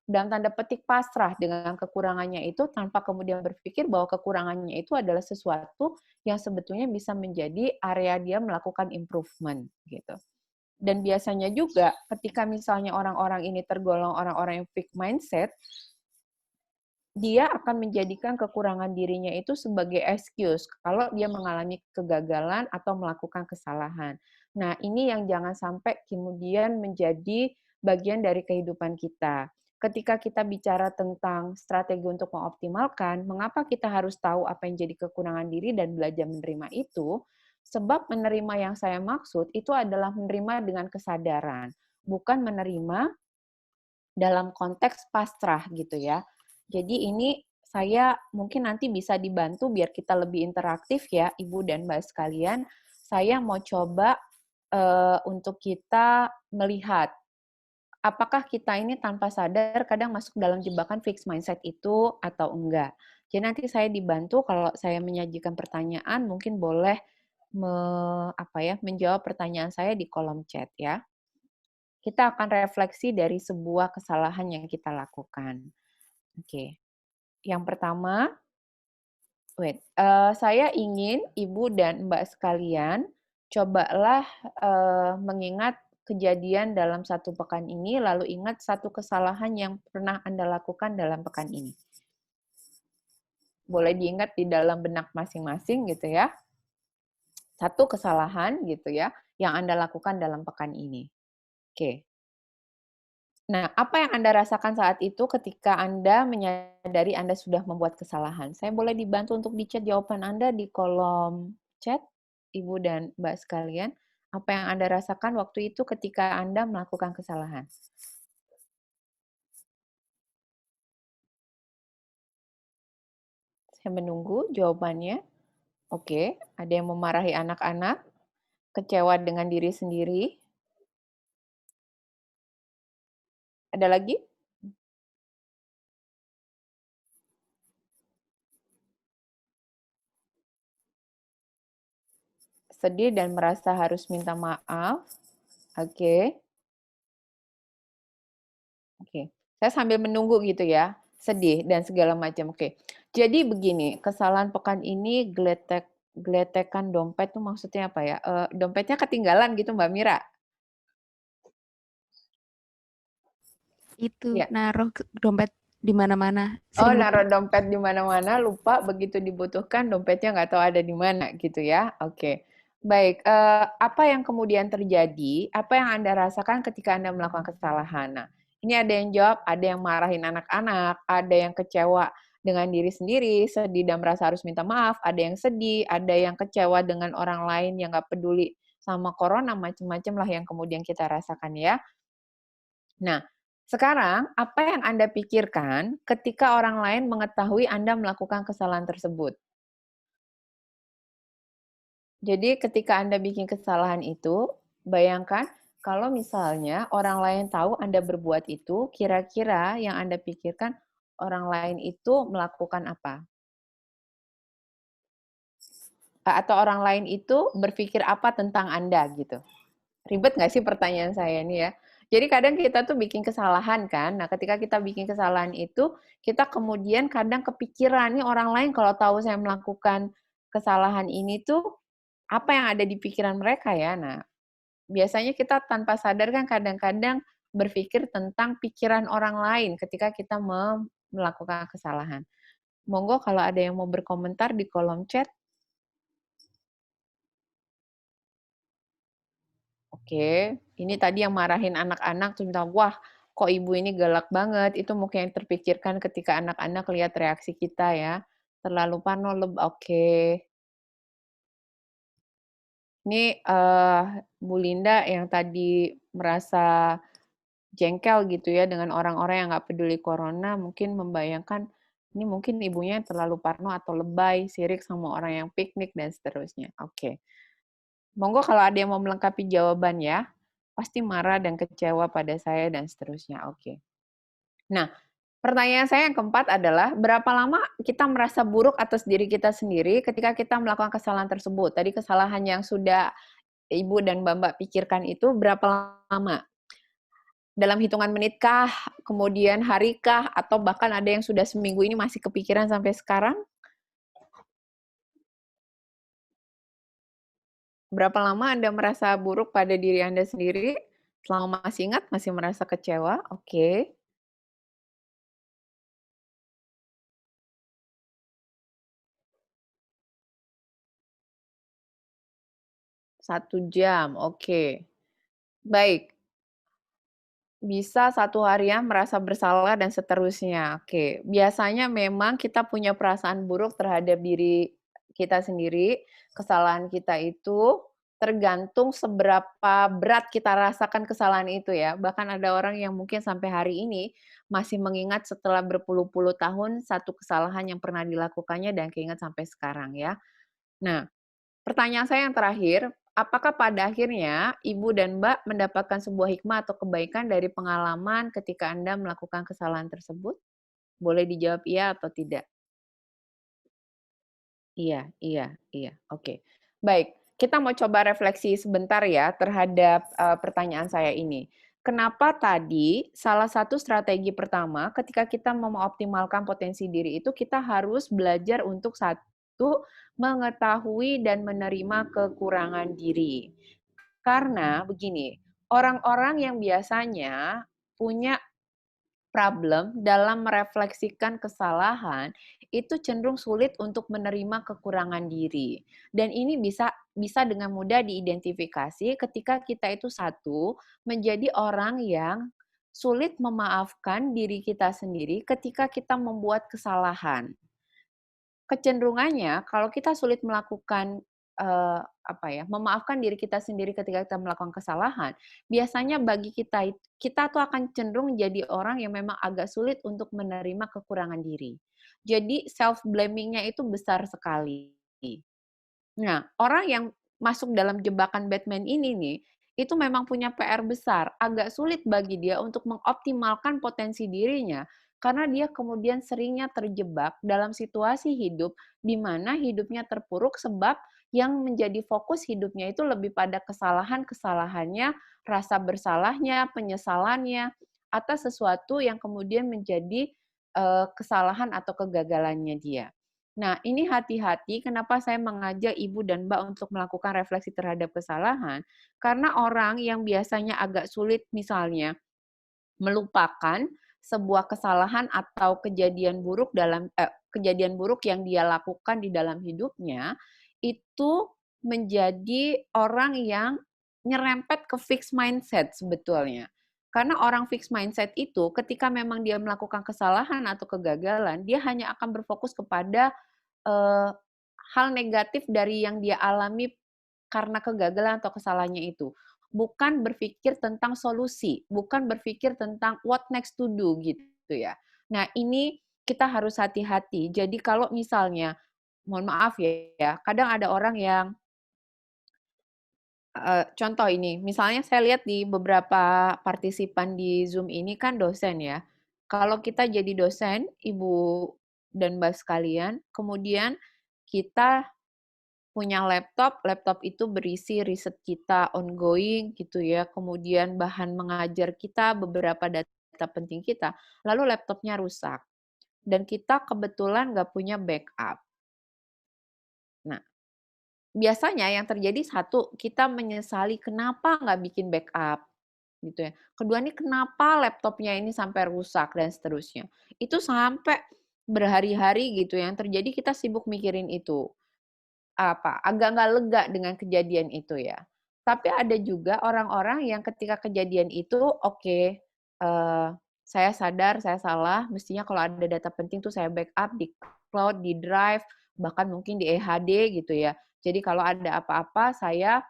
dalam tanda petik pasrah dengan kekurangannya itu tanpa kemudian berpikir bahwa kekurangannya itu adalah sesuatu yang sebetulnya bisa menjadi area dia melakukan improvement gitu. Dan biasanya juga ketika misalnya orang-orang ini tergolong orang-orang yang fixed mindset, dia akan menjadikan kekurangan dirinya itu sebagai excuse kalau dia mengalami kegagalan atau melakukan kesalahan. Nah, ini yang jangan sampai kemudian menjadi bagian dari kehidupan kita. Ketika kita bicara tentang strategi untuk mengoptimalkan, mengapa kita harus tahu apa yang jadi kekurangan diri dan belajar menerima itu? Sebab menerima yang saya maksud itu adalah menerima dengan kesadaran, bukan menerima dalam konteks pasrah gitu ya. Jadi ini saya mungkin nanti bisa dibantu biar kita lebih interaktif ya, Ibu dan Mbak sekalian. Saya mau coba untuk kita melihat apakah kita ini tanpa sadar kadang masuk dalam jebakan fixed mindset itu atau enggak. Jadi nanti saya dibantu kalau saya menyajikan pertanyaan, mungkin boleh menjawab pertanyaan saya di kolom chat ya. Kita akan refleksi dari sebuah kesalahan yang kita lakukan. Oke. Yang pertama, saya ingin Ibu dan Mbak sekalian cobalah mengingat kejadian dalam 1 pekan ini, lalu ingat 1 kesalahan yang pernah Anda lakukan dalam pekan ini. Boleh diingat di dalam benak masing-masing gitu ya. 1 kesalahan gitu ya, yang Anda lakukan dalam pekan ini. Oke. Nah, apa yang Anda rasakan saat itu ketika Anda menyadari Anda sudah membuat kesalahan? Saya boleh dibantu untuk di-chat jawaban Anda di kolom chat, Ibu dan Mbak sekalian. Apa yang Anda rasakan waktu itu ketika Anda melakukan kesalahan? Saya menunggu jawabannya. Oke, ada yang memarahi anak-anak, kecewa dengan diri sendiri. Ada lagi? Sedih dan merasa harus minta maaf. Oke. Oke. Saya sambil menunggu gitu ya. Sedih dan segala macam. Oke. Jadi begini, kesalahan pekan ini geletekan dompet tuh maksudnya apa ya? Dompetnya ketinggalan gitu Mbak Mira? Itu Ya. naruh dompet di mana-mana. Oh, Sering lupa. naruh dompet di mana-mana, lupa begitu dibutuhkan dompetnya nggak tahu ada di mana gitu ya. Oke. Baik, apa yang kemudian terjadi, apa yang Anda rasakan ketika Anda melakukan kesalahan? Nah, ini ada yang jawab, ada yang marahin anak-anak, ada yang kecewa dengan diri sendiri, sedih dan merasa harus minta maaf, ada yang sedih, ada yang kecewa dengan orang lain yang nggak peduli sama corona, macam-macam lah yang kemudian kita rasakan ya. Nah, sekarang apa yang Anda pikirkan ketika orang lain mengetahui Anda melakukan kesalahan tersebut? Jadi ketika Anda bikin kesalahan itu, bayangkan kalau misalnya orang lain tahu Anda berbuat itu, kira-kira yang Anda pikirkan orang lain itu melakukan apa? Atau orang lain itu berpikir apa tentang Anda gitu? Ribet nggak sih pertanyaan saya ini ya? Jadi kadang kita tuh bikin kesalahan kan, nah ketika kita bikin kesalahan itu, kita kemudian kadang kepikiran, nih orang lain kalau tahu saya melakukan kesalahan ini tuh, apa yang ada di pikiran mereka ya? Nah, biasanya kita tanpa sadar kan kadang-kadang berpikir tentang pikiran orang lain ketika kita melakukan kesalahan. Monggo kalau ada yang mau berkomentar di kolom chat. Oke, ini tadi yang marahin anak-anak tuh bilang, wah kok ibu ini galak banget, itu mungkin yang terpikirkan ketika anak-anak lihat reaksi kita ya, terlalu parno, oke. Ini Bu Linda yang tadi merasa jengkel gitu ya dengan orang-orang yang nggak peduli corona, mungkin membayangkan ini mungkin ibunya terlalu parno atau lebay, sirik sama orang yang piknik dan seterusnya. Oke. Monggo kalau ada yang mau melengkapi jawaban ya. Pasti marah dan kecewa pada saya dan seterusnya. Oke. Nah, pertanyaan saya yang keempat adalah berapa lama kita merasa buruk atas diri kita sendiri ketika kita melakukan kesalahan tersebut? Tadi kesalahan yang sudah Ibu dan Mbak pikirkan itu berapa lama? Dalam hitungan menitkah, kemudian harikah, atau bahkan ada yang sudah seminggu ini masih kepikiran sampai sekarang? Berapa lama Anda merasa buruk pada diri Anda sendiri? Selama masih ingat, masih merasa kecewa? Oke. 1 jam, oke. Baik. Bisa 1 harian merasa bersalah dan seterusnya, oke. Biasanya memang kita punya perasaan buruk terhadap diri kita sendiri, kesalahan kita itu tergantung seberapa berat kita rasakan kesalahan itu ya. Bahkan ada orang yang mungkin sampai hari ini masih mengingat setelah berpuluh-puluh tahun satu kesalahan yang pernah dilakukannya dan keingat sampai sekarang ya. Nah, pertanyaan saya yang terakhir, apakah pada akhirnya Ibu dan Mbak mendapatkan sebuah hikmah atau kebaikan dari pengalaman ketika Anda melakukan kesalahan tersebut? Boleh dijawab iya atau tidak? Iya, iya, iya. Oke. Baik, kita mau coba refleksi sebentar ya terhadap pertanyaan saya ini. Kenapa tadi salah satu strategi pertama ketika kita mau mengoptimalkan potensi diri itu kita harus belajar untuk satu mengetahui dan menerima kekurangan diri. Karena begini, orang-orang yang biasanya punya problem dalam merefleksikan kesalahan itu cenderung sulit untuk menerima kekurangan diri. Dan ini bisa dengan mudah diidentifikasi ketika kita itu satu menjadi orang yang sulit memaafkan diri kita sendiri ketika kita membuat kesalahan. Kecenderungannya kalau kita sulit melakukan memaafkan diri kita sendiri ketika kita melakukan kesalahan, biasanya bagi kita tuh akan cenderung jadi orang yang memang agak sulit untuk menerima kekurangan diri. Jadi self blaming-nya itu besar sekali. Nah, orang yang masuk dalam jebakan Batman ini nih, itu memang punya PR besar. Agak sulit bagi dia untuk mengoptimalkan potensi dirinya, karena dia kemudian seringnya terjebak dalam situasi hidup di mana hidupnya terpuruk sebab yang menjadi fokus hidupnya itu lebih pada kesalahan-kesalahannya, rasa bersalahnya, penyesalannya, atas sesuatu yang kemudian menjadi kesalahan atau kegagalannya dia. Nah, ini hati-hati kenapa saya mengajak Ibu dan Mbak untuk melakukan refleksi terhadap kesalahan, karena orang yang biasanya agak sulit misalnya melupakan sebuah kesalahan atau kejadian buruk yang dia lakukan di dalam hidupnya, itu menjadi orang yang nyerempet ke fixed mindset sebetulnya. Karena orang fixed mindset itu ketika memang dia melakukan kesalahan atau kegagalan, dia hanya akan berfokus kepada hal negatif dari yang dia alami karena kegagalan atau kesalahannya itu. Bukan berpikir tentang solusi, bukan berpikir tentang what next to do gitu ya. Nah, ini kita harus hati-hati. Jadi kalau misalnya, mohon maaf ya, kadang ada orang yang contoh ini, misalnya saya lihat di beberapa partisipan di Zoom ini kan dosen ya. Kalau kita jadi dosen, Ibu dan Mbak sekalian, kemudian kita punya laptop, laptop itu berisi riset kita ongoing gitu ya, kemudian bahan mengajar kita, beberapa data penting kita, lalu laptopnya rusak. Dan kita kebetulan nggak punya backup. Nah, biasanya yang terjadi satu, kita menyesali kenapa nggak bikin backup, gitu ya. Kedua nih kenapa laptopnya ini sampai rusak dan seterusnya. Itu sampai berhari-hari gitu yang terjadi kita sibuk mikirin itu. Agak nggak lega dengan kejadian itu ya. Tapi ada juga orang-orang yang ketika kejadian itu, oke, saya sadar saya salah, mestinya kalau ada data penting tuh saya backup di cloud, di drive, bahkan mungkin di EHD gitu ya. Jadi kalau ada apa-apa saya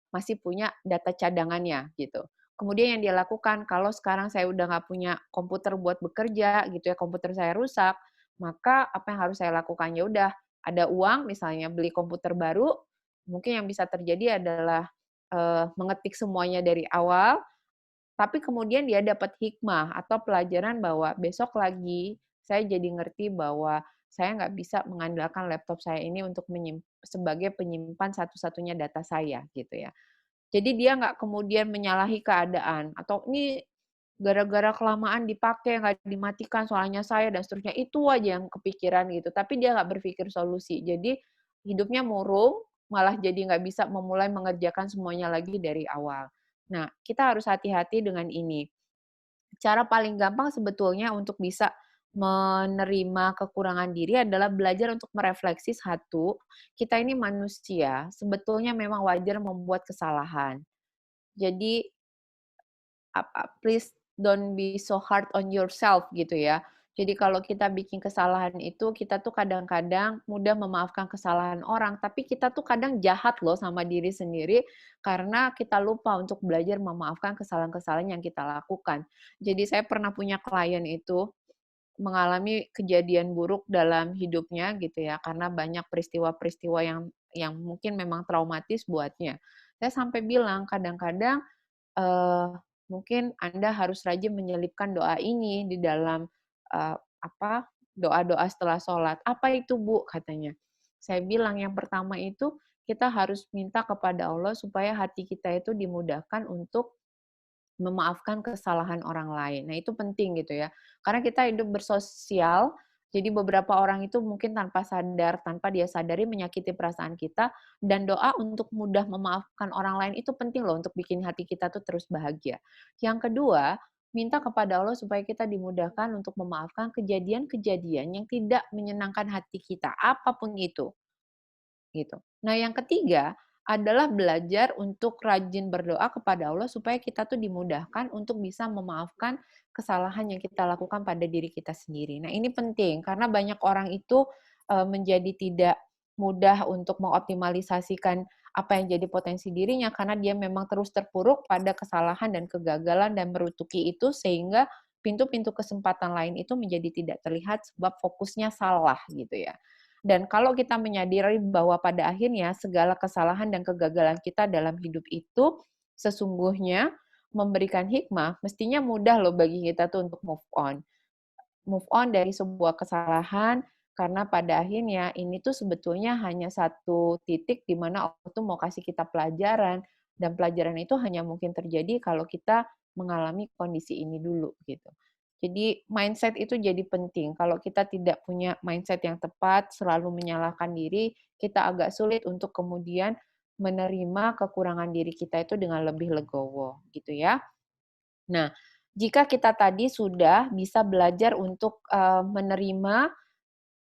masih punya data cadangannya gitu. Kemudian yang dia lakukan, kalau sekarang saya udah nggak punya komputer buat bekerja gitu ya, komputer saya rusak, maka apa yang harus saya lakukan? Ya udah, ada uang misalnya beli komputer baru, mungkin yang bisa terjadi adalah mengetik semuanya dari awal, tapi kemudian dia dapat hikmah atau pelajaran bahwa besok lagi saya jadi ngerti bahwa saya nggak bisa mengandalkan laptop saya ini untuk sebagai penyimpan satu-satunya data saya gitu ya. Jadi dia nggak kemudian menyalahi keadaan atau ini gara-gara kelamaan dipakai nggak dimatikan soalnya saya dan seterusnya itu aja yang kepikiran gitu. Tapi dia nggak berpikir solusi. Jadi hidupnya murung, malah jadi nggak bisa memulai mengerjakan semuanya lagi dari awal. Nah, kita harus hati-hati dengan ini. Cara paling gampang sebetulnya untuk bisa menerima kekurangan diri adalah belajar untuk merefleksi satu, kita ini manusia, sebetulnya memang wajar membuat kesalahan. Jadi please don't be so hard on yourself gitu ya. Jadi kalau kita bikin kesalahan itu, kita tuh kadang-kadang mudah memaafkan kesalahan orang, tapi kita tuh kadang jahat loh sama diri sendiri karena kita lupa untuk belajar memaafkan kesalahan-kesalahan yang kita lakukan. Jadi saya pernah punya klien itu mengalami kejadian buruk dalam hidupnya gitu ya, karena banyak peristiwa-peristiwa yang mungkin memang traumatis buatnya. Saya sampai bilang kadang-kadang eh, mungkin Anda harus rajin menyelipkan doa ini di dalam eh, doa-doa setelah sholat. Apa itu Bu? Katanya. Saya bilang yang pertama itu kita harus minta kepada Allah supaya hati kita itu dimudahkan untuk memaafkan kesalahan orang lain. Nah, itu penting gitu ya. Karena kita hidup bersosial Jadi beberapa orang itu mungkin tanpa sadar, tanpa dia sadari menyakiti perasaan kita, dan doa untuk mudah memaafkan orang lain itu penting loh untuk bikin hati kita tuh terus bahagia. Yang kedua, minta kepada Allah supaya kita dimudahkan untuk memaafkan kejadian-kejadian yang tidak menyenangkan hati kita, apapun itu. Gitu. Nah, yang ketiga adalah belajar untuk rajin berdoa kepada Allah supaya kita tuh dimudahkan untuk bisa memaafkan kesalahan yang kita lakukan pada diri kita sendiri. Nah, ini penting karena banyak orang itu menjadi tidak mudah untuk mengoptimalisasikan apa yang jadi potensi dirinya karena dia memang terus terpuruk pada kesalahan dan kegagalan dan merutuki itu sehingga pintu-pintu kesempatan lain itu menjadi tidak terlihat sebab fokusnya salah gitu ya. Dan kalau kita menyadari bahwa pada akhirnya segala kesalahan dan kegagalan kita dalam hidup itu sesungguhnya memberikan hikmah, mestinya mudah loh bagi kita tuh untuk move on. Move on dari sebuah kesalahan, karena pada akhirnya ini tuh sebetulnya hanya satu titik di mana Allah tuh mau kasih kita pelajaran, dan pelajaran itu hanya mungkin terjadi kalau kita mengalami kondisi ini dulu gitu. Jadi mindset itu jadi penting. Kalau kita tidak punya mindset yang tepat, selalu menyalahkan diri, kita agak sulit untuk kemudian menerima kekurangan diri kita itu dengan lebih legowo, gitu ya. Nah, jika kita tadi sudah bisa belajar untuk menerima,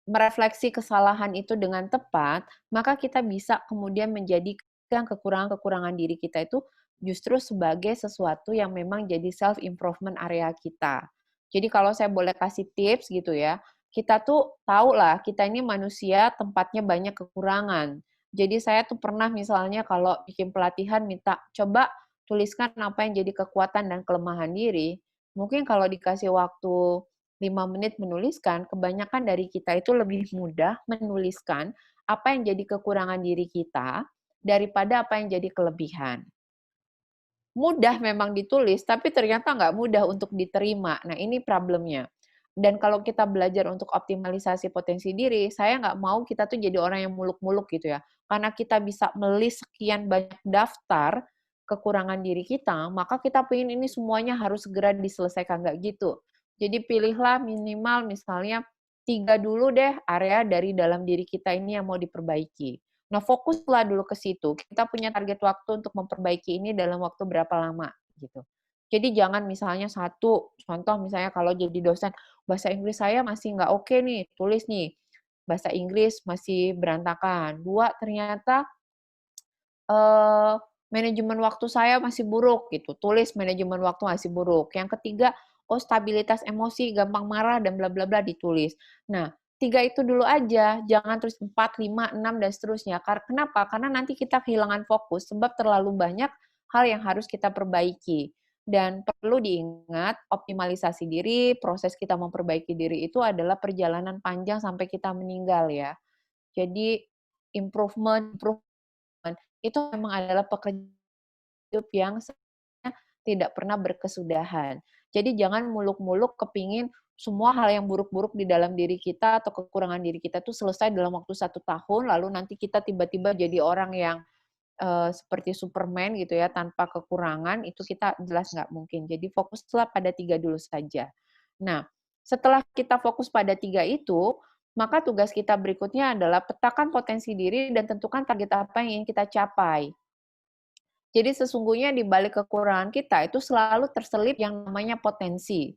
merefleksi kesalahan itu dengan tepat, maka kita bisa kemudian menjadikan kekurangan-kekurangan diri kita itu justru sebagai sesuatu yang memang jadi self improvement area kita. Jadi kalau saya boleh kasih tips gitu ya, kita tuh tahu lah kita ini manusia tempatnya banyak kekurangan. Jadi saya tuh pernah misalnya kalau bikin pelatihan minta coba tuliskan apa yang jadi kekuatan dan kelemahan diri. Mungkin kalau dikasih waktu 5 menit menuliskan, kebanyakan dari kita itu lebih mudah menuliskan apa yang jadi kekurangan diri kita daripada apa yang jadi kelebihan. Mudah memang ditulis, tapi ternyata nggak mudah untuk diterima. Nah, ini problemnya. Dan kalau kita belajar untuk optimalisasi potensi diri, saya nggak mau kita tuh jadi orang yang muluk-muluk gitu ya. Karena kita bisa melis sekian banyak daftar kekurangan diri kita, maka kita pengen ini semuanya harus segera diselesaikan. Nggak gitu. Jadi pilihlah minimal misalnya 3 dulu deh area dari dalam diri kita ini yang mau diperbaiki. Nah, fokuslah dulu ke situ. Kita punya target waktu untuk memperbaiki ini dalam waktu berapa lama, gitu. Jadi jangan misalnya satu, contoh misalnya kalau jadi dosen, bahasa Inggris saya masih nggak oke nih, tulis nih, bahasa Inggris masih berantakan. 2, ternyata manajemen waktu saya masih buruk, gitu. Tulis manajemen waktu masih buruk. Yang ketiga, oh stabilitas emosi, gampang marah, dan bla bla bla ditulis. Nah, 3 itu dulu aja, jangan terus 4, 5, 6, dan seterusnya. Kenapa? Karena nanti kita kehilangan fokus, sebab terlalu banyak hal yang harus kita perbaiki. Dan perlu diingat, optimalisasi diri, proses kita memperbaiki diri itu adalah perjalanan panjang sampai kita meninggal ya. Jadi, improvement itu memang adalah pekerjaan hidup yang sebenarnya tidak pernah berkesudahan. Jadi jangan muluk-muluk kepingin semua hal yang buruk-buruk di dalam diri kita atau kekurangan diri kita tuh selesai dalam waktu 1 tahun, lalu nanti kita tiba-tiba jadi orang yang seperti Superman gitu ya, tanpa kekurangan, itu kita jelas nggak mungkin. Jadi fokuslah pada 3 dulu saja. Nah, setelah kita fokus pada 3 itu, maka tugas kita berikutnya adalah petakan potensi diri dan tentukan target apa yang ingin kita capai. Jadi sesungguhnya di balik kekurangan kita itu selalu terselip yang namanya potensi,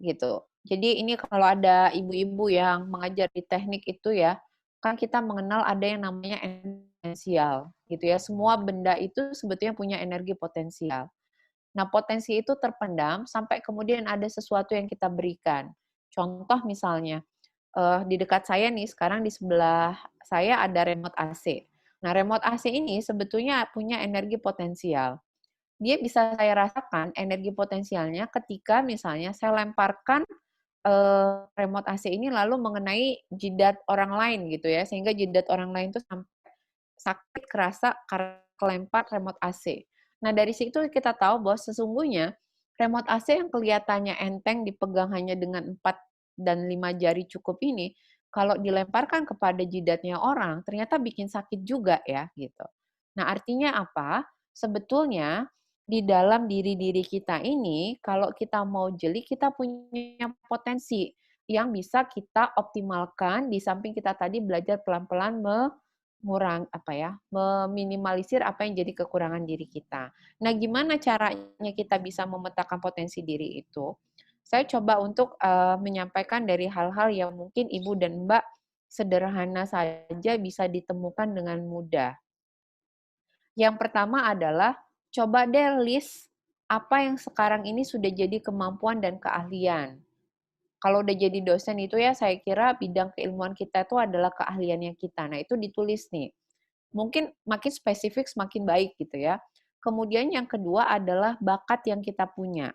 gitu. Jadi ini kalau ada ibu-ibu yang mengajar di teknik itu ya, kan kita mengenal ada yang namanya energi potensial, gitu ya. Semua benda itu sebetulnya punya energi potensial. Nah, potensi itu terpendam sampai kemudian ada sesuatu yang kita berikan. Contoh misalnya, di dekat saya nih, sekarang di sebelah saya ada remote AC. Nah, remote AC ini sebetulnya punya energi potensial. Dia bisa saya rasakan energi potensialnya ketika misalnya saya lemparkan remote AC ini lalu mengenai jidat orang lain gitu ya, sehingga jidat orang lain tuh sampai sakit kerasa karena kelempar remote AC. Nah, dari situ kita tahu bahwa sesungguhnya remote AC yang kelihatannya enteng dipegang hanya dengan 4 dan 5 jari cukup ini, kalau dilemparkan kepada jidatnya orang, ternyata bikin sakit juga ya, gitu. Nah, artinya apa? Sebetulnya di dalam diri-diri kita ini, kalau kita mau jeli, kita punya potensi yang bisa kita optimalkan di samping kita tadi belajar pelan-pelan meminimalisir apa yang jadi kekurangan diri kita. Nah, gimana caranya kita bisa memetakan potensi diri itu? Saya coba untuk menyampaikan dari hal-hal yang mungkin Ibu dan Mbak sederhana saja bisa ditemukan dengan mudah. Yang pertama adalah coba deh list apa yang sekarang ini sudah jadi kemampuan dan keahlian. Kalau udah jadi dosen itu ya saya kira bidang keilmuan kita itu adalah keahliannya kita. Nah, itu ditulis nih. Mungkin makin spesifik semakin baik gitu ya. Kemudian yang kedua adalah bakat yang kita punya.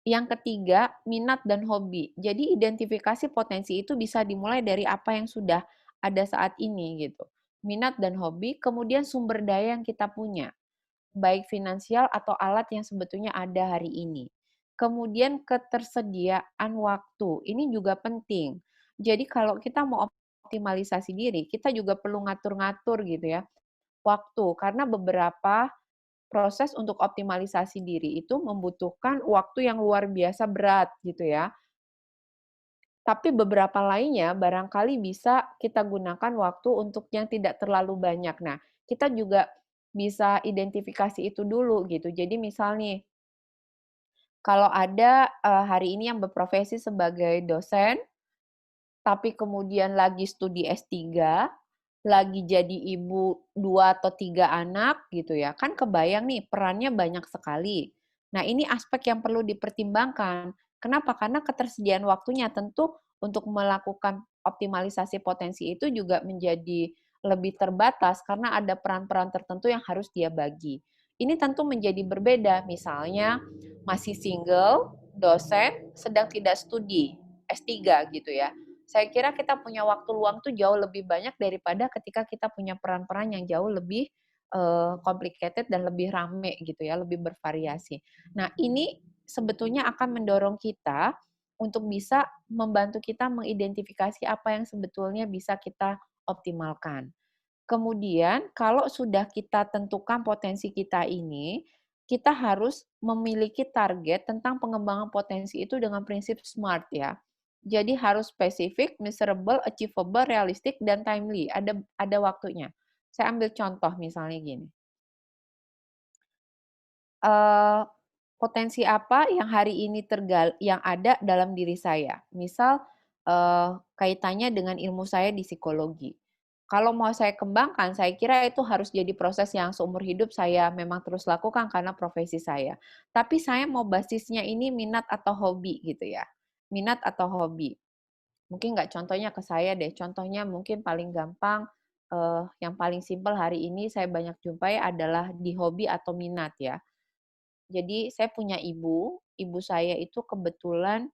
Yang ketiga, minat dan hobi. Jadi identifikasi potensi itu bisa dimulai dari apa yang sudah ada saat ini gitu. Minat dan hobi, kemudian sumber daya yang kita punya, baik finansial atau alat yang sebetulnya ada hari ini. Kemudian ketersediaan waktu, ini juga penting. Jadi kalau kita mau optimalisasi diri, kita juga perlu ngatur-ngatur gitu ya, waktu. Karena beberapa proses untuk optimalisasi diri itu membutuhkan waktu yang luar biasa berat gitu ya. Tapi beberapa lainnya barangkali bisa kita gunakan waktu untuk yang tidak terlalu banyak. Nah, kita juga bisa identifikasi itu dulu gitu. Jadi misal nih, kalau ada hari ini yang berprofesi sebagai dosen, tapi kemudian lagi studi S3, lagi jadi ibu 2 atau 3 anak gitu ya, kan kebayang nih perannya banyak sekali. Nah, ini aspek yang perlu dipertimbangkan. Kenapa? Karena ketersediaan waktunya tentu untuk melakukan optimalisasi potensi itu juga menjadi lebih terbatas karena ada peran-peran tertentu yang harus dia bagi. Ini tentu menjadi berbeda, misalnya masih single, dosen, sedang tidak studi, S3 gitu ya. Saya kira kita punya waktu luang tuh jauh lebih banyak daripada ketika kita punya peran-peran yang jauh lebih complicated dan lebih rame gitu ya, lebih bervariasi. Nah, ini sebetulnya akan mendorong kita untuk bisa membantu kita mengidentifikasi apa yang sebetulnya bisa kita optimalkan. Kemudian kalau sudah kita tentukan potensi kita ini, kita harus memiliki target tentang pengembangan potensi itu dengan prinsip SMART ya. Jadi harus spesifik, measurable, achievable, realistic, dan timely. Ada waktunya. Saya ambil contoh misalnya gini. Potensi apa yang hari ini yang ada dalam diri saya? Misal kaitannya dengan ilmu saya di psikologi. Kalau mau saya kembangkan, saya kira itu harus jadi proses yang seumur hidup saya memang terus lakukan karena profesi saya. Tapi saya mau basisnya ini minat atau hobi gitu ya. Minat atau hobi. Mungkin nggak contohnya ke saya deh, contohnya mungkin paling gampang, yang paling simpel hari ini saya banyak jumpai adalah di hobi atau minat ya. Jadi saya punya ibu saya itu kebetulan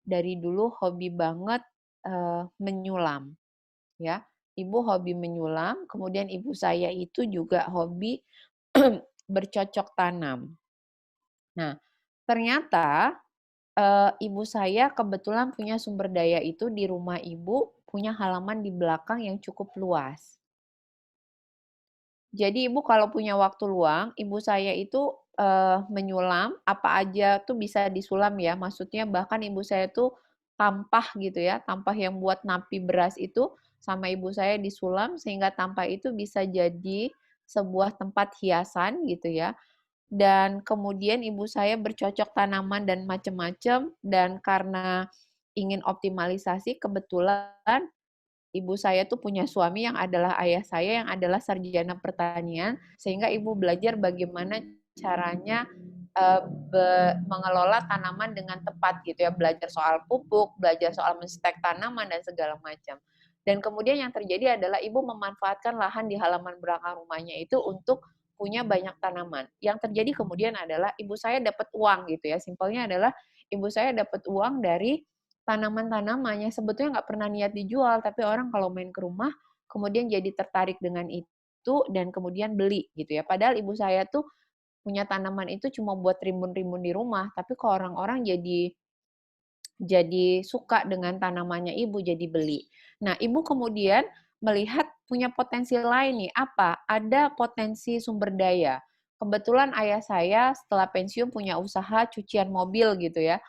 dari dulu hobi banget, menyulam, ya. Ibu hobi menyulam, kemudian ibu saya itu juga hobi bercocok tanam. Nah, ternyata, ibu saya kebetulan punya sumber daya itu di rumah ibu, punya halaman di belakang yang cukup luas. Jadi ibu kalau punya waktu luang, ibu saya itu, menyulam, apa aja tuh bisa disulam ya, maksudnya bahkan ibu saya tuh tampah gitu ya, tampah yang buat napi beras itu sama ibu saya disulam sehingga tampah itu bisa jadi sebuah tempat hiasan gitu ya. Dan kemudian ibu saya bercocok tanaman dan macam-macam dan karena ingin optimalisasi kebetulan ibu saya tuh punya suami yang adalah ayah saya yang adalah sarjana pertanian, sehingga ibu belajar bagaimana caranya mengelola tanaman dengan tepat gitu ya, belajar soal pupuk, belajar soal menstek tanaman dan segala macam. Dan kemudian yang terjadi adalah ibu memanfaatkan lahan di halaman belakang rumahnya itu untuk punya banyak tanaman. Yang terjadi kemudian adalah ibu saya dapat uang gitu ya, simpelnya adalah ibu saya dapat uang dari tanaman-tanaman yang sebetulnya nggak pernah niat dijual, tapi orang kalau main ke rumah, kemudian jadi tertarik dengan itu, dan kemudian beli gitu ya. Padahal ibu saya tuh punya tanaman itu cuma buat rimbun-rimbun di rumah, tapi kok orang-orang jadi suka dengan tanamannya ibu, jadi beli. Nah, ibu kemudian melihat punya potensi lain nih, apa? Ada potensi sumber daya. Kebetulan ayah saya setelah pensiun punya usaha cucian mobil gitu ya.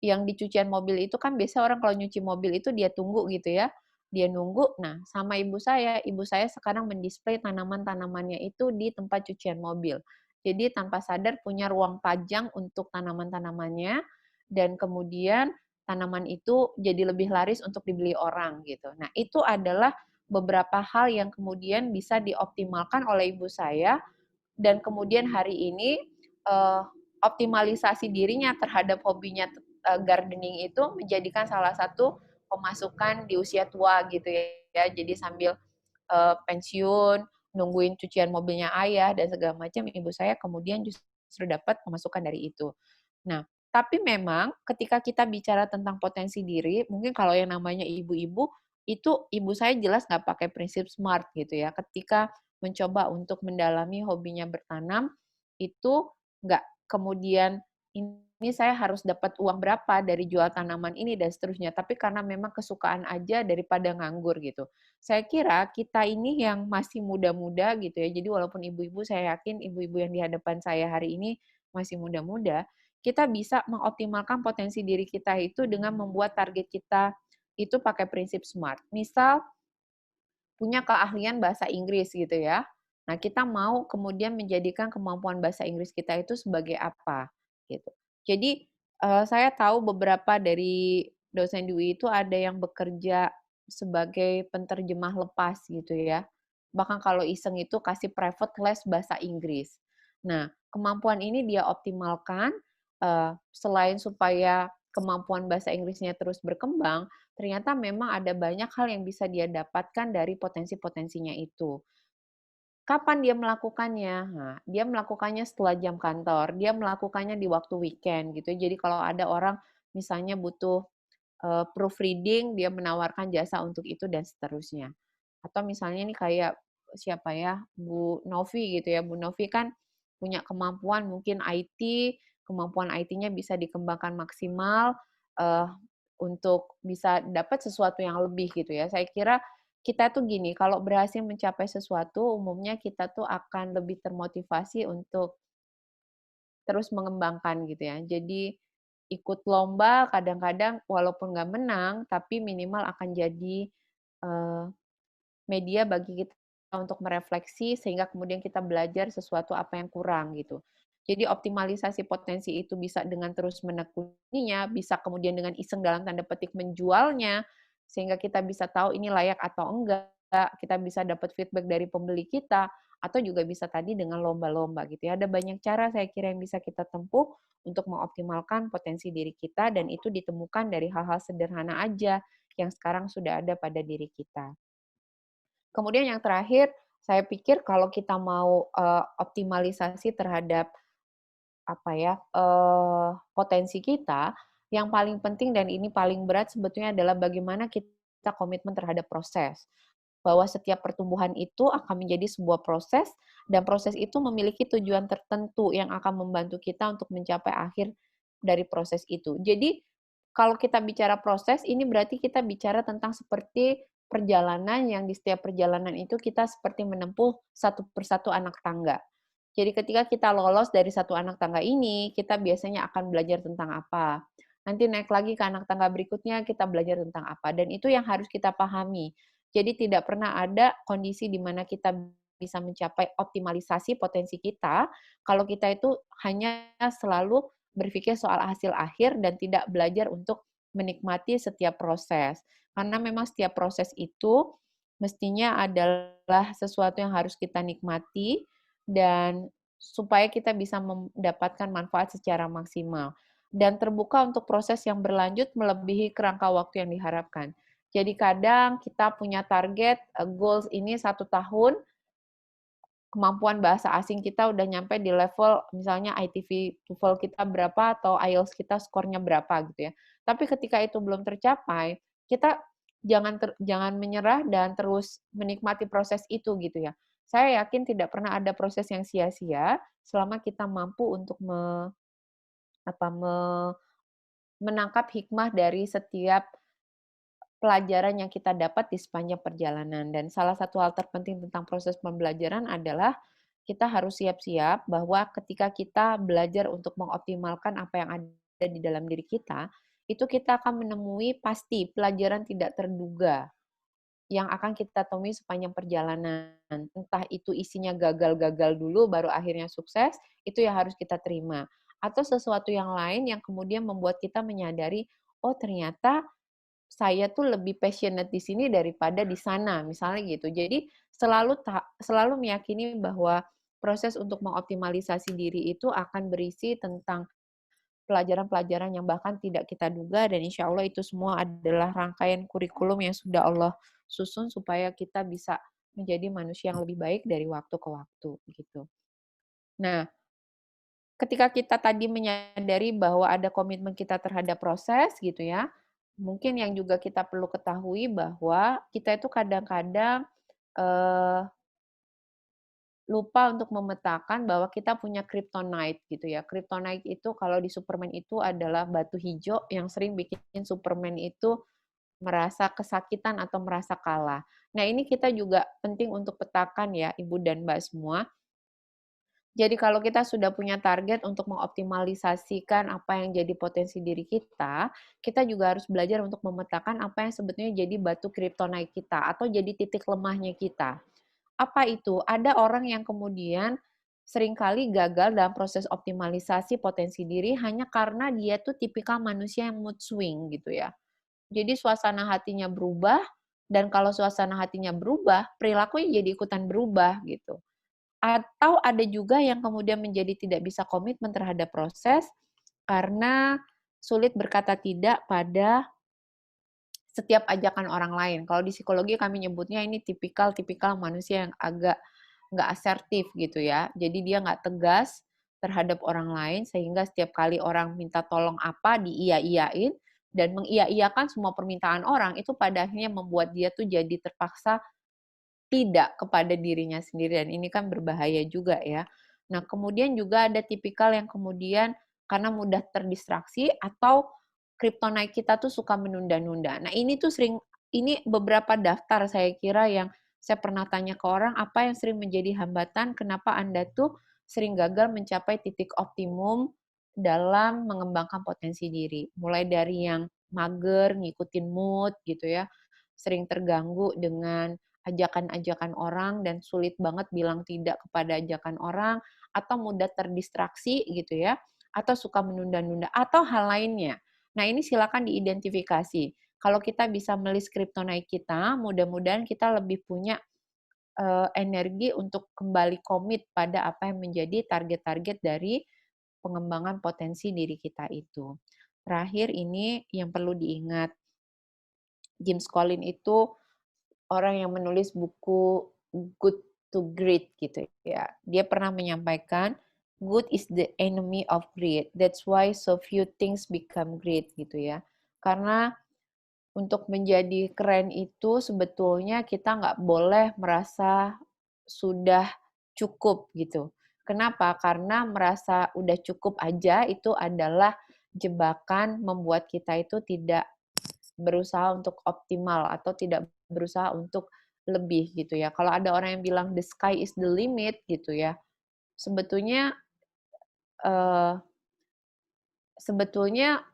yang di cucian mobil itu kan biasa orang kalau nyuci mobil itu dia tunggu gitu ya, dia nunggu. Nah, sama ibu saya sekarang mendisplay tanaman-tanamannya itu di tempat cucian mobil. Jadi tanpa sadar punya ruang pajang untuk tanaman-tanamannya, dan kemudian tanaman itu jadi lebih laris untuk dibeli orang gitu. Nah, itu adalah beberapa hal yang kemudian bisa dioptimalkan oleh ibu saya, dan kemudian hari ini optimalisasi dirinya terhadap hobinya gardening itu menjadikan salah satu pemasukan di usia tua gitu ya. Jadi sambil pensiun, nungguin cucian mobilnya ayah dan segala macam, ibu saya kemudian justru dapat pemasukan dari itu. Nah, tapi memang ketika kita bicara tentang potensi diri, mungkin kalau yang namanya ibu-ibu, itu ibu saya jelas nggak pakai prinsip SMART gitu ya. Ketika mencoba untuk mendalami hobinya bertanam, itu nggak kemudian ini saya harus dapat uang berapa dari jual tanaman ini dan seterusnya. Tapi karena memang kesukaan aja daripada nganggur gitu. Saya kira kita ini yang masih muda-muda gitu ya, jadi walaupun ibu-ibu, saya yakin ibu-ibu yang di hadapan saya hari ini masih muda-muda, kita bisa mengoptimalkan potensi diri kita itu dengan membuat target kita itu pakai prinsip SMART. Misal punya keahlian bahasa Inggris gitu ya. Nah, kita mau kemudian menjadikan kemampuan bahasa Inggris kita itu sebagai apa gitu. Jadi saya tahu beberapa dari dosen di UI itu ada yang bekerja sebagai penterjemah lepas gitu ya. Bahkan kalau iseng itu kasih private class bahasa Inggris. Nah, kemampuan ini dia optimalkan selain supaya kemampuan bahasa Inggrisnya terus berkembang, ternyata memang ada banyak hal yang bisa dia dapatkan dari potensi-potensinya itu. Kapan dia melakukannya? Nah, dia melakukannya setelah jam kantor, dia melakukannya di waktu weekend gitu. Jadi kalau ada orang misalnya butuh proofreading, dia menawarkan jasa untuk itu dan seterusnya. Atau misalnya nih kayak siapa ya, Bu Novi gitu ya. Bu Novi kan punya kemampuan mungkin IT, kemampuan IT-nya bisa dikembangkan maksimal uh, untuk bisa dapat sesuatu yang lebih gitu ya. Saya kira kita tuh gini, kalau berhasil mencapai sesuatu, umumnya kita tuh akan lebih termotivasi untuk terus mengembangkan gitu ya. Jadi ikut lomba kadang-kadang walaupun nggak menang, tapi minimal akan jadi media bagi kita untuk merefleksi sehingga kemudian kita belajar sesuatu apa yang kurang gitu. Jadi optimalisasi potensi itu bisa dengan terus menekuninya, bisa kemudian dengan iseng dalam tanda petik menjualnya, sehingga kita bisa tahu ini layak atau enggak, kita bisa dapat feedback dari pembeli kita, atau juga bisa tadi dengan lomba-lomba gitu ya. Ada banyak cara saya kira yang bisa kita tempuh untuk mengoptimalkan potensi diri kita, dan itu ditemukan dari hal-hal sederhana aja yang sekarang sudah ada pada diri kita. Kemudian yang terakhir, saya pikir kalau kita mau optimalisasi terhadap apa ya, potensi kita, yang paling penting dan ini paling berat sebetulnya adalah bagaimana kita komitmen terhadap proses. Bahwa setiap pertumbuhan itu akan menjadi sebuah proses, dan proses itu memiliki tujuan tertentu yang akan membantu kita untuk mencapai akhir dari proses itu. Jadi, kalau kita bicara proses, ini berarti kita bicara tentang seperti perjalanan yang di setiap perjalanan itu kita seperti menempuh satu persatu anak tangga. Jadi ketika kita lolos dari satu anak tangga ini, kita biasanya akan belajar tentang apa. Nanti naik lagi ke anak tangga berikutnya, kita belajar tentang apa. Dan itu yang harus kita pahami. Jadi tidak pernah ada kondisi di mana kita bisa mencapai optimalisasi potensi kita, kalau kita itu hanya selalu berpikir soal hasil akhir dan tidak belajar untuk menikmati setiap proses. Karena memang setiap proses itu mestinya adalah sesuatu yang harus kita nikmati, dan supaya kita bisa mendapatkan manfaat secara maksimal. Dan terbuka untuk proses yang berlanjut melebihi kerangka waktu yang diharapkan. Jadi kadang kita punya target, goals ini 1 tahun, kemampuan bahasa asing kita udah nyampe di level misalnya ITV TOEFL kita berapa atau IELTS kita skornya berapa gitu ya. Tapi ketika itu belum tercapai, kita jangan menyerah dan terus menikmati proses itu gitu ya. Saya yakin tidak pernah ada proses yang sia-sia selama kita mampu untuk menangkap hikmah dari setiap pelajaran yang kita dapat di sepanjang perjalanan. Dan salah satu hal terpenting tentang proses pembelajaran adalah kita harus siap-siap bahwa ketika kita belajar untuk mengoptimalkan apa yang ada di dalam diri kita, itu kita akan menemui pasti pelajaran tidak terduga yang akan kita temui sepanjang perjalanan. Entah itu isinya gagal-gagal dulu baru akhirnya sukses, itu yang harus kita terima. Atau sesuatu yang lain yang kemudian membuat kita menyadari, oh ternyata saya tuh lebih passionate di sini daripada di sana, misalnya gitu. Jadi selalu meyakini bahwa proses untuk mengoptimalisasi diri itu akan berisi tentang pelajaran-pelajaran yang bahkan tidak kita duga, dan insya Allah itu semua adalah rangkaian kurikulum yang sudah Allah susun supaya kita bisa menjadi manusia yang lebih baik dari waktu ke waktu gitu. Nah, ketika kita tadi menyadari bahwa ada komitmen kita terhadap proses gitu ya, mungkin yang juga kita perlu ketahui bahwa kita itu kadang-kadang eh, lupa untuk memetakan bahwa kita punya kryptonite gitu ya. Kryptonite itu kalau di Superman itu adalah batu hijau yang sering bikin Superman itu merasa kesakitan atau merasa kalah. Nah, ini kita juga penting untuk petakan ya, Ibu dan Mbak semua. Jadi kalau kita sudah punya target untuk mengoptimalisasikan apa yang jadi potensi diri kita juga harus belajar untuk memetakan apa yang sebetulnya jadi batu kryptonite kita atau jadi titik lemahnya kita. Apa itu? Ada orang yang kemudian seringkali gagal dalam proses optimalisasi potensi diri hanya karena dia tuh tipikal manusia yang mood swing gitu ya. Jadi suasana hatinya berubah, dan kalau suasana hatinya berubah, perilakunya jadi ikutan berubah gitu. Atau ada juga yang kemudian menjadi tidak bisa komitmen terhadap proses karena sulit berkata tidak pada setiap ajakan orang lain. Kalau di psikologi kami nyebutnya ini tipikal manusia yang agak nggak asertif gitu ya. Jadi dia nggak tegas terhadap orang lain sehingga setiap kali orang minta tolong apa diiya-iyain dan mengiya-iyakan semua permintaan orang itu pada akhirnya membuat dia tuh jadi terpaksa tidak kepada dirinya sendiri, dan ini kan berbahaya juga ya. Nah, kemudian juga ada tipikal yang kemudian karena mudah terdistraksi atau kryptonite kita tuh suka menunda-nunda. Nah, ini beberapa daftar saya kira yang saya pernah tanya ke orang, apa yang sering menjadi hambatan kenapa Anda tuh sering gagal mencapai titik optimum dalam mengembangkan potensi diri. Mulai dari yang mager, ngikutin mood gitu ya, sering terganggu dengan ajakan-ajakan orang dan sulit banget bilang tidak kepada ajakan orang, atau mudah terdistraksi gitu ya, atau suka menunda-nunda, atau hal lainnya. Nah, ini silakan diidentifikasi. Kalau kita bisa melis kryptonite kita, mudah-mudahan kita lebih punya energi untuk kembali komit pada apa yang menjadi target-target dari pengembangan potensi diri kita itu. Terakhir ini yang perlu diingat, James Collins itu orang yang menulis buku Good to Great gitu ya. Dia pernah menyampaikan, good is the enemy of great. That's why so few things become great gitu ya. Karena untuk menjadi keren itu sebetulnya kita nggak boleh merasa sudah cukup gitu. Kenapa? Karena merasa udah cukup aja itu adalah jebakan membuat kita itu tidak berusaha untuk optimal atau tidak berusaha untuk lebih gitu ya. Kalau ada orang yang bilang the sky is the limit gitu ya, sebetulnya uh, sebetulnya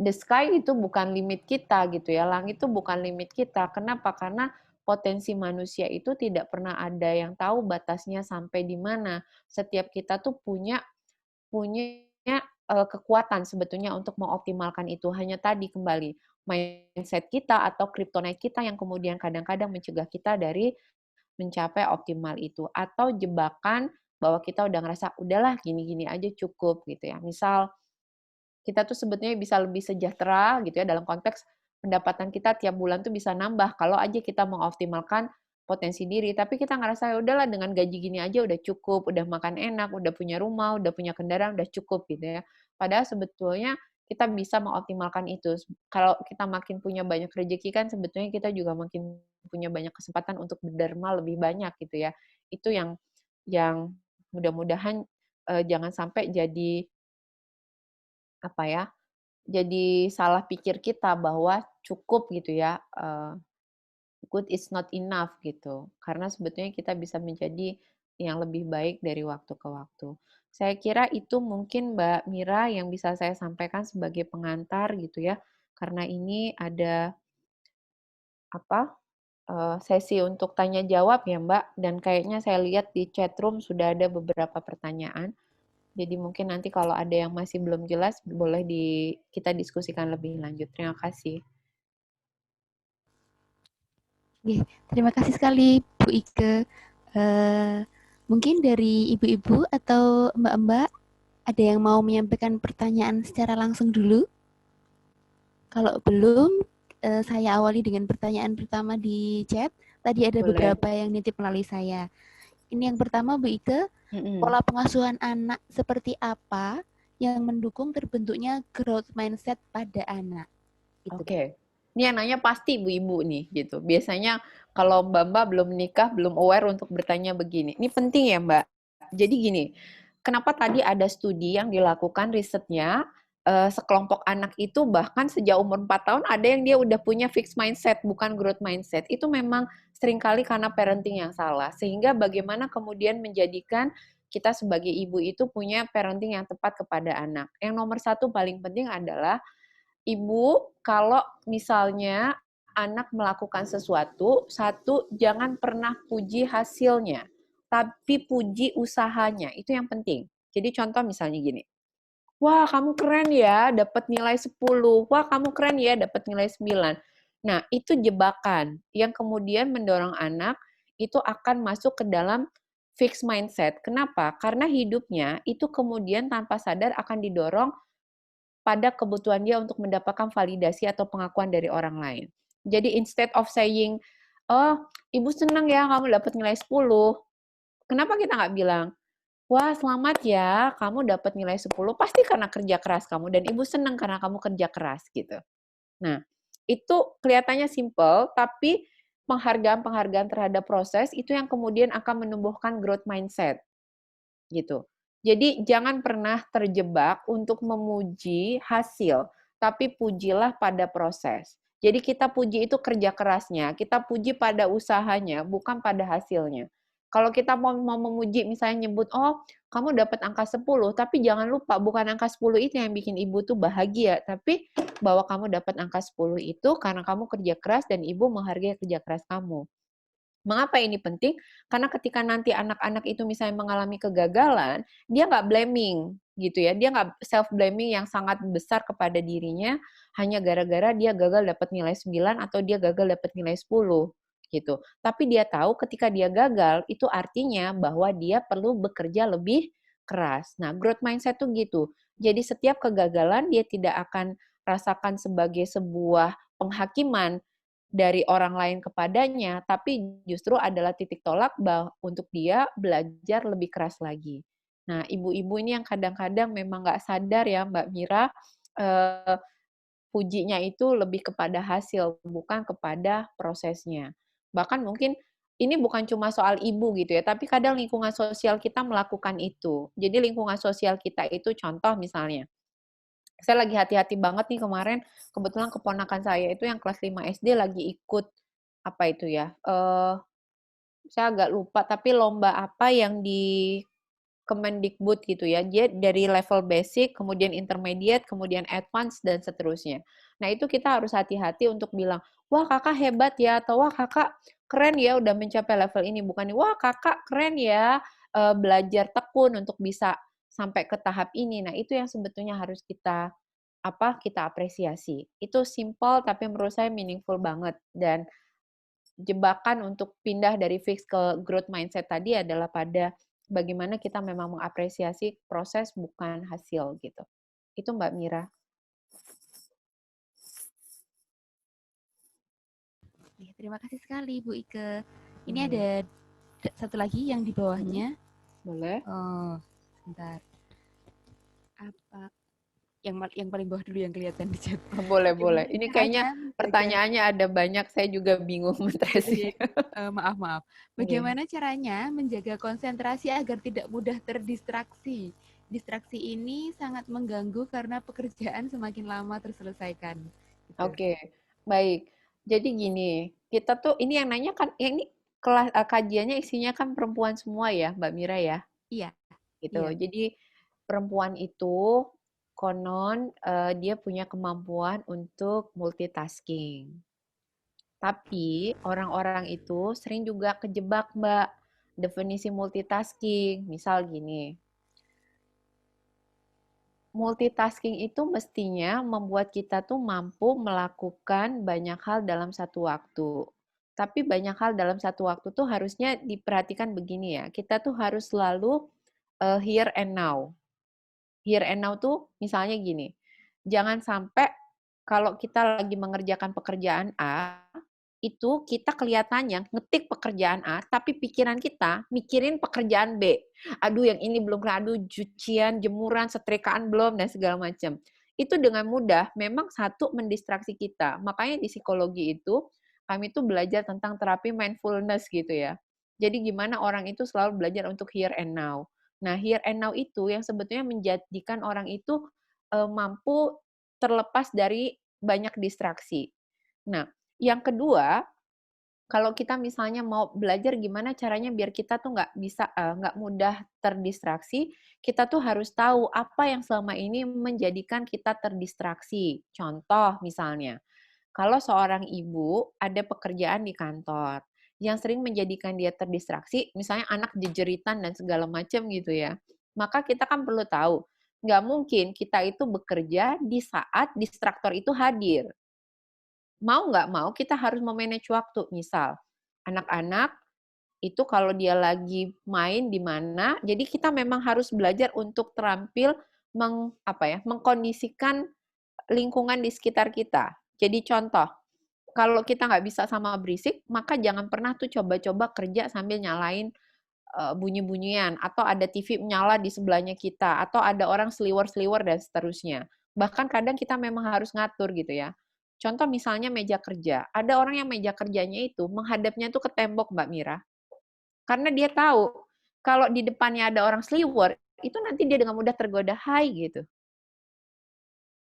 the sky itu bukan limit kita gitu ya. Langit itu bukan limit kita. Kenapa? Karena potensi manusia itu tidak pernah ada yang tahu batasnya sampai di mana. Setiap kita tuh punya punya kekuatan sebetulnya untuk mengoptimalkan itu. Hanya tadi kembali mindset kita atau kryptonite kita yang kemudian kadang-kadang mencegah kita dari mencapai optimal itu, atau jebakan bahwa kita udah ngerasa udahlah gini-gini aja cukup gitu ya. Misal kita tuh sebetulnya bisa lebih sejahtera gitu ya dalam konteks pendapatan kita tiap bulan tuh bisa nambah kalau aja kita mengoptimalkan potensi diri, tapi kita ngerasa ya udahlah dengan gaji gini aja udah cukup, udah makan enak, udah punya rumah, udah punya kendaraan, udah cukup gitu ya. Padahal sebetulnya kita bisa mengoptimalkan itu. Kalau kita makin punya banyak rezeki kan sebetulnya kita juga makin punya banyak kesempatan untuk berderma lebih banyak gitu ya. Itu yang mudah-mudahan jangan sampai jadi apa ya, jadi salah pikir kita bahwa cukup gitu ya, good is not enough gitu. Karena sebetulnya kita bisa menjadi yang lebih baik dari waktu ke waktu. Saya kira itu mungkin Mbak Mira yang bisa saya sampaikan sebagai pengantar gitu ya. Karena ini ada apa sesi untuk tanya jawab ya Mbak, dan kayaknya saya lihat di chat room sudah ada beberapa pertanyaan. Jadi mungkin nanti kalau ada yang masih belum jelas boleh kita diskusikan lebih lanjut. Terima kasih. Terima kasih sekali Bu Ike. Mungkin dari ibu-ibu atau mbak-mbak ada yang mau menyampaikan pertanyaan secara langsung dulu? Kalau belum, saya awali dengan pertanyaan pertama di chat. Tadi ada Boleh. beberapa yang nitip melalui saya. Ini yang pertama, Bu Ike, pola pengasuhan anak seperti apa yang mendukung terbentuknya growth mindset pada anak? Gitu. Oke. Ini yang nanya pasti ibu-ibu nih, gitu. Biasanya kalau Mbak-mbak belum menikah, belum aware untuk bertanya begini. Ini penting ya, Mbak. Jadi gini, kenapa tadi ada studi yang dilakukan risetnya, sekelompok anak itu bahkan sejak umur 4 tahun ada yang dia udah punya fixed mindset, bukan growth mindset. Itu memang seringkali karena parenting yang salah. Sehingga bagaimana kemudian menjadikan kita sebagai ibu itu punya parenting yang tepat kepada anak. Yang nomor satu paling penting adalah ibu, kalau misalnya anak melakukan sesuatu, satu, jangan pernah puji hasilnya, tapi puji usahanya. Itu yang penting. Jadi contoh misalnya gini, wah kamu keren ya dapat nilai 10, wah kamu keren ya dapat nilai 9. Nah, itu jebakan yang kemudian mendorong anak itu akan masuk ke dalam fixed mindset. Kenapa? Karena hidupnya itu kemudian tanpa sadar akan didorong pada kebutuhan dia untuk mendapatkan validasi atau pengakuan dari orang lain. Jadi instead of saying, oh ibu senang ya kamu dapat nilai 10, kenapa kita nggak bilang, wah selamat ya kamu dapat nilai 10, pasti karena kerja keras kamu dan ibu senang karena kamu kerja keras gitu. Nah, itu kelihatannya simple, tapi penghargaan-penghargaan terhadap proses itu yang kemudian akan menumbuhkan growth mindset gitu. Jadi jangan pernah terjebak untuk memuji hasil, tapi pujilah pada proses. Jadi kita puji itu kerja kerasnya, kita puji pada usahanya, bukan pada hasilnya. Kalau kita mau memuji misalnya nyebut, oh kamu dapat angka 10, tapi jangan lupa bukan angka 10 itu yang bikin ibu tuh bahagia, tapi bahwa kamu dapat angka 10 itu karena kamu kerja keras dan ibu menghargai kerja keras kamu. Mengapa ini penting? Karena ketika nanti anak-anak itu misalnya mengalami kegagalan, dia nggak blaming gitu ya, dia nggak self blaming yang sangat besar kepada dirinya hanya gara-gara dia gagal dapat nilai 9 atau dia gagal dapat nilai 10 gitu. Tapi dia tahu ketika dia gagal itu artinya bahwa dia perlu bekerja lebih keras. Nah, growth mindset tuh gitu. Jadi setiap kegagalan dia tidak akan rasakan sebagai sebuah penghakiman dari orang lain kepadanya, tapi justru adalah titik tolak untuk dia belajar lebih keras lagi. Nah, ibu-ibu ini yang kadang-kadang memang nggak sadar ya, Mbak Mira, eh, pujinya itu lebih kepada hasil, bukan kepada prosesnya. Bahkan mungkin ini bukan cuma soal ibu gitu ya, tapi kadang lingkungan sosial kita melakukan itu. Jadi lingkungan sosial kita itu contoh misalnya, saya lagi hati-hati banget nih kemarin, kebetulan keponakan saya itu yang kelas 5 SD lagi ikut, apa itu ya, saya agak lupa, tapi lomba apa yang di Kemendikbud gitu ya, dia dari level basic, kemudian intermediate, kemudian advance, dan seterusnya. Nah itu kita harus hati-hati untuk bilang, wah kakak hebat ya, atau wah kakak keren ya udah mencapai level ini, bukan wah kakak keren ya belajar tekun untuk bisa sampai ke tahap ini. Nah itu yang sebetulnya harus kita apresiasi. Itu simple tapi menurut saya meaningful banget, dan jebakan untuk pindah dari fix ke growth mindset tadi adalah pada bagaimana kita memang mengapresiasi proses bukan hasil gitu. Itu Mbak Mira. Terima kasih sekali Bu Ike. Ini ada satu lagi yang di bawahnya. Boleh. Oh, sebentar. Apa? Yang paling bawah dulu yang kelihatan di chat. Boleh, boleh. Ini kayaknya pertanyaannya ada banyak, saya juga bingung mentresi. Maaf. Bagaimana caranya menjaga konsentrasi agar tidak mudah terdistraksi? Distraksi ini sangat mengganggu karena pekerjaan semakin lama terselesaikan. Gitu. Oke, baik. Jadi gini, kita tuh ini yang nanya kan, yang ini kajiannya isinya kan perempuan semua ya, Mbak Mira ya. Iya. Gitu. Iya. Jadi perempuan itu konon dia punya kemampuan untuk multitasking. Tapi orang-orang itu sering juga kejebak, Mbak, definisi multitasking. Misal gini, multitasking itu mestinya membuat kita tuh mampu melakukan banyak hal dalam satu waktu. Tapi banyak hal dalam satu waktu tuh harusnya diperhatikan begini ya, kita tuh harus selalu here and now. Here and now tuh misalnya gini, jangan sampai kalau kita lagi mengerjakan pekerjaan A, itu kita kelihatannya ngetik pekerjaan A, tapi pikiran kita mikirin pekerjaan B. Aduh, yang ini belum kelar, aduh, cucian, jemuran, setrikaan belum, dan segala macam. Itu dengan mudah memang satu mendistraksi kita. Makanya di psikologi itu, kami tuh belajar tentang terapi mindfulness gitu ya. Jadi gimana orang itu selalu belajar untuk here and now. Nah, here and now itu yang sebetulnya menjadikan orang itu mampu terlepas dari banyak distraksi. Nah, yang kedua, kalau kita misalnya mau belajar gimana caranya biar kita tuh nggak mudah terdistraksi, kita tuh harus tahu apa yang selama ini menjadikan kita terdistraksi. Contoh misalnya, kalau seorang ibu ada pekerjaan di kantor yang sering menjadikan dia terdistraksi, misalnya anak jejeritan dan segala macam gitu ya, maka kita kan perlu tahu, nggak mungkin kita itu bekerja di saat distraktor itu hadir. Mau nggak mau kita harus memanage waktu. Misal, anak-anak itu kalau dia lagi main di mana, jadi kita memang harus belajar untuk terampil mengkondisikan lingkungan di sekitar kita. Jadi contoh, kalau kita nggak bisa sama berisik, maka jangan pernah tuh coba-coba kerja sambil nyalain bunyi-bunyian, atau ada TV menyala di sebelahnya kita, atau ada orang seliwer-seliwer dan seterusnya. Bahkan kadang kita memang harus ngatur gitu ya. Contoh misalnya meja kerja, ada orang yang meja kerjanya itu menghadapnya tuh ke tembok, Mbak Mira. Karena dia tahu kalau di depannya ada orang seliwer, itu nanti dia dengan mudah tergoda, hai gitu.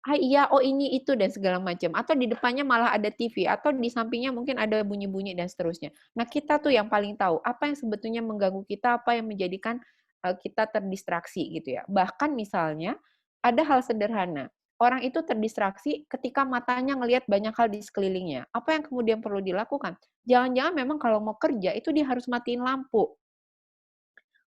Ah iya, oh ini itu dan segala macam. Atau di depannya malah ada TV, atau di sampingnya mungkin ada bunyi-bunyi dan seterusnya. Nah, kita tuh yang paling tahu apa yang sebetulnya mengganggu kita, apa yang menjadikan kita terdistraksi gitu ya. Bahkan misalnya ada hal sederhana. Orang itu terdistraksi ketika matanya ngelihat banyak hal di sekelilingnya. Apa yang kemudian perlu dilakukan? Jangan-jangan memang kalau mau kerja itu dia harus matiin lampu.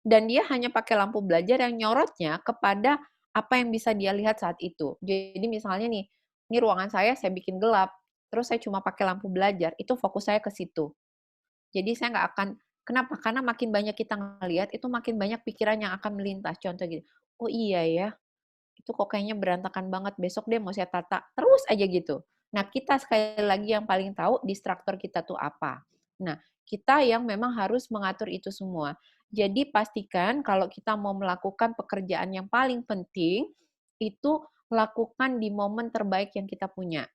Dan dia hanya pakai lampu belajar yang nyorotnya kepada apa yang bisa dia lihat saat itu. Jadi misalnya nih, ini ruangan saya bikin gelap, terus saya cuma pakai lampu belajar, itu fokus saya ke situ. Jadi saya nggak akan, kenapa? Karena makin banyak kita ngelihat, itu makin banyak pikiran yang akan melintas. Contoh gitu, oh iya ya, itu kok kayaknya berantakan banget, besok deh mau saya tata. Terus aja gitu. Nah, kita sekali lagi yang paling tahu distraktor kita tuh apa. Nah, kita yang memang harus mengatur itu semua. Jadi pastikan kalau kita mau melakukan pekerjaan yang paling penting, itu lakukan di momen terbaik yang kita punya.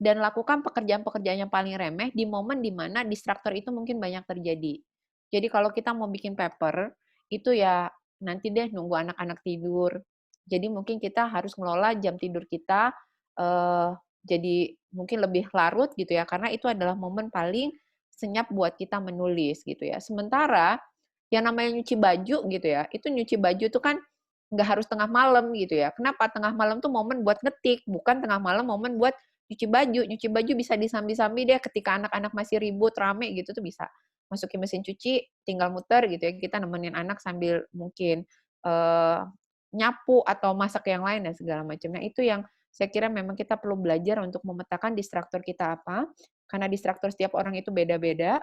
Dan lakukan pekerjaan-pekerjaan yang paling remeh di momen di mana distraktor itu mungkin banyak terjadi. Jadi kalau kita mau bikin paper, itu ya nanti deh nunggu anak-anak tidur. Jadi mungkin kita harus ngelola jam tidur kita, jadi mungkin lebih larut gitu ya, karena itu adalah momen paling senyap buat kita menulis gitu ya. Sementara yang namanya nyuci baju gitu ya, itu nyuci baju itu kan nggak harus tengah malam gitu ya. Kenapa? Tengah malam tuh momen buat ngetik, bukan tengah malam momen buat nyuci baju. Nyuci baju bisa disambi-sambi deh ketika anak-anak masih ribut, rame gitu tuh bisa. Masukin mesin cuci, tinggal muter gitu ya, kita nemenin anak sambil mungkin, nyapu atau masak yang lain dan segala macam. Nah, itu yang saya kira memang kita perlu belajar untuk memetakan distraktor kita apa, karena distraktor setiap orang itu beda-beda,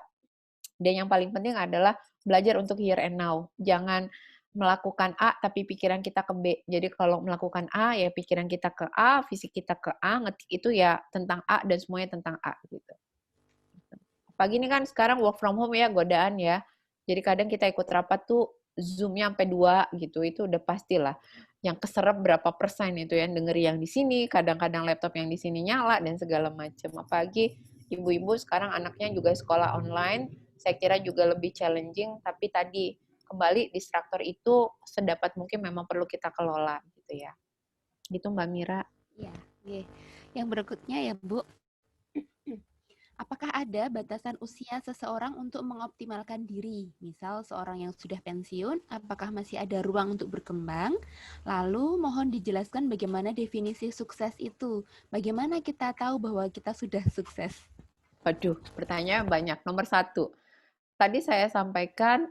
dan yang paling penting adalah belajar untuk here and now. Jangan melakukan A tapi pikiran kita ke B. Jadi kalau melakukan A ya pikiran kita ke A, fisik kita ke A, ngetik itu ya tentang A dan semuanya tentang A gitu. Pagi ini kan sekarang work from home ya, godaan ya. Jadi kadang kita ikut rapat tuh Zoom-nya sampai 2 gitu, itu udah pastilah. Yang keserap berapa persen itu yang denger yang di sini, kadang-kadang laptop yang di sini nyala dan segala macam. Apalagi ibu-ibu sekarang anaknya juga sekolah online, saya kira juga lebih challenging, tapi tadi kembali distraktor itu sedapat mungkin memang perlu kita kelola gitu ya. Gitu Mbak Mira. Ya, oke. Yang berikutnya ya Bu, apakah ada batasan usia seseorang untuk mengoptimalkan diri? Misal seorang yang sudah pensiun, apakah masih ada ruang untuk berkembang? Lalu mohon dijelaskan bagaimana definisi sukses itu. Bagaimana kita tahu bahwa kita sudah sukses? Waduh, pertanyaan banyak. Nomor 1, tadi saya sampaikan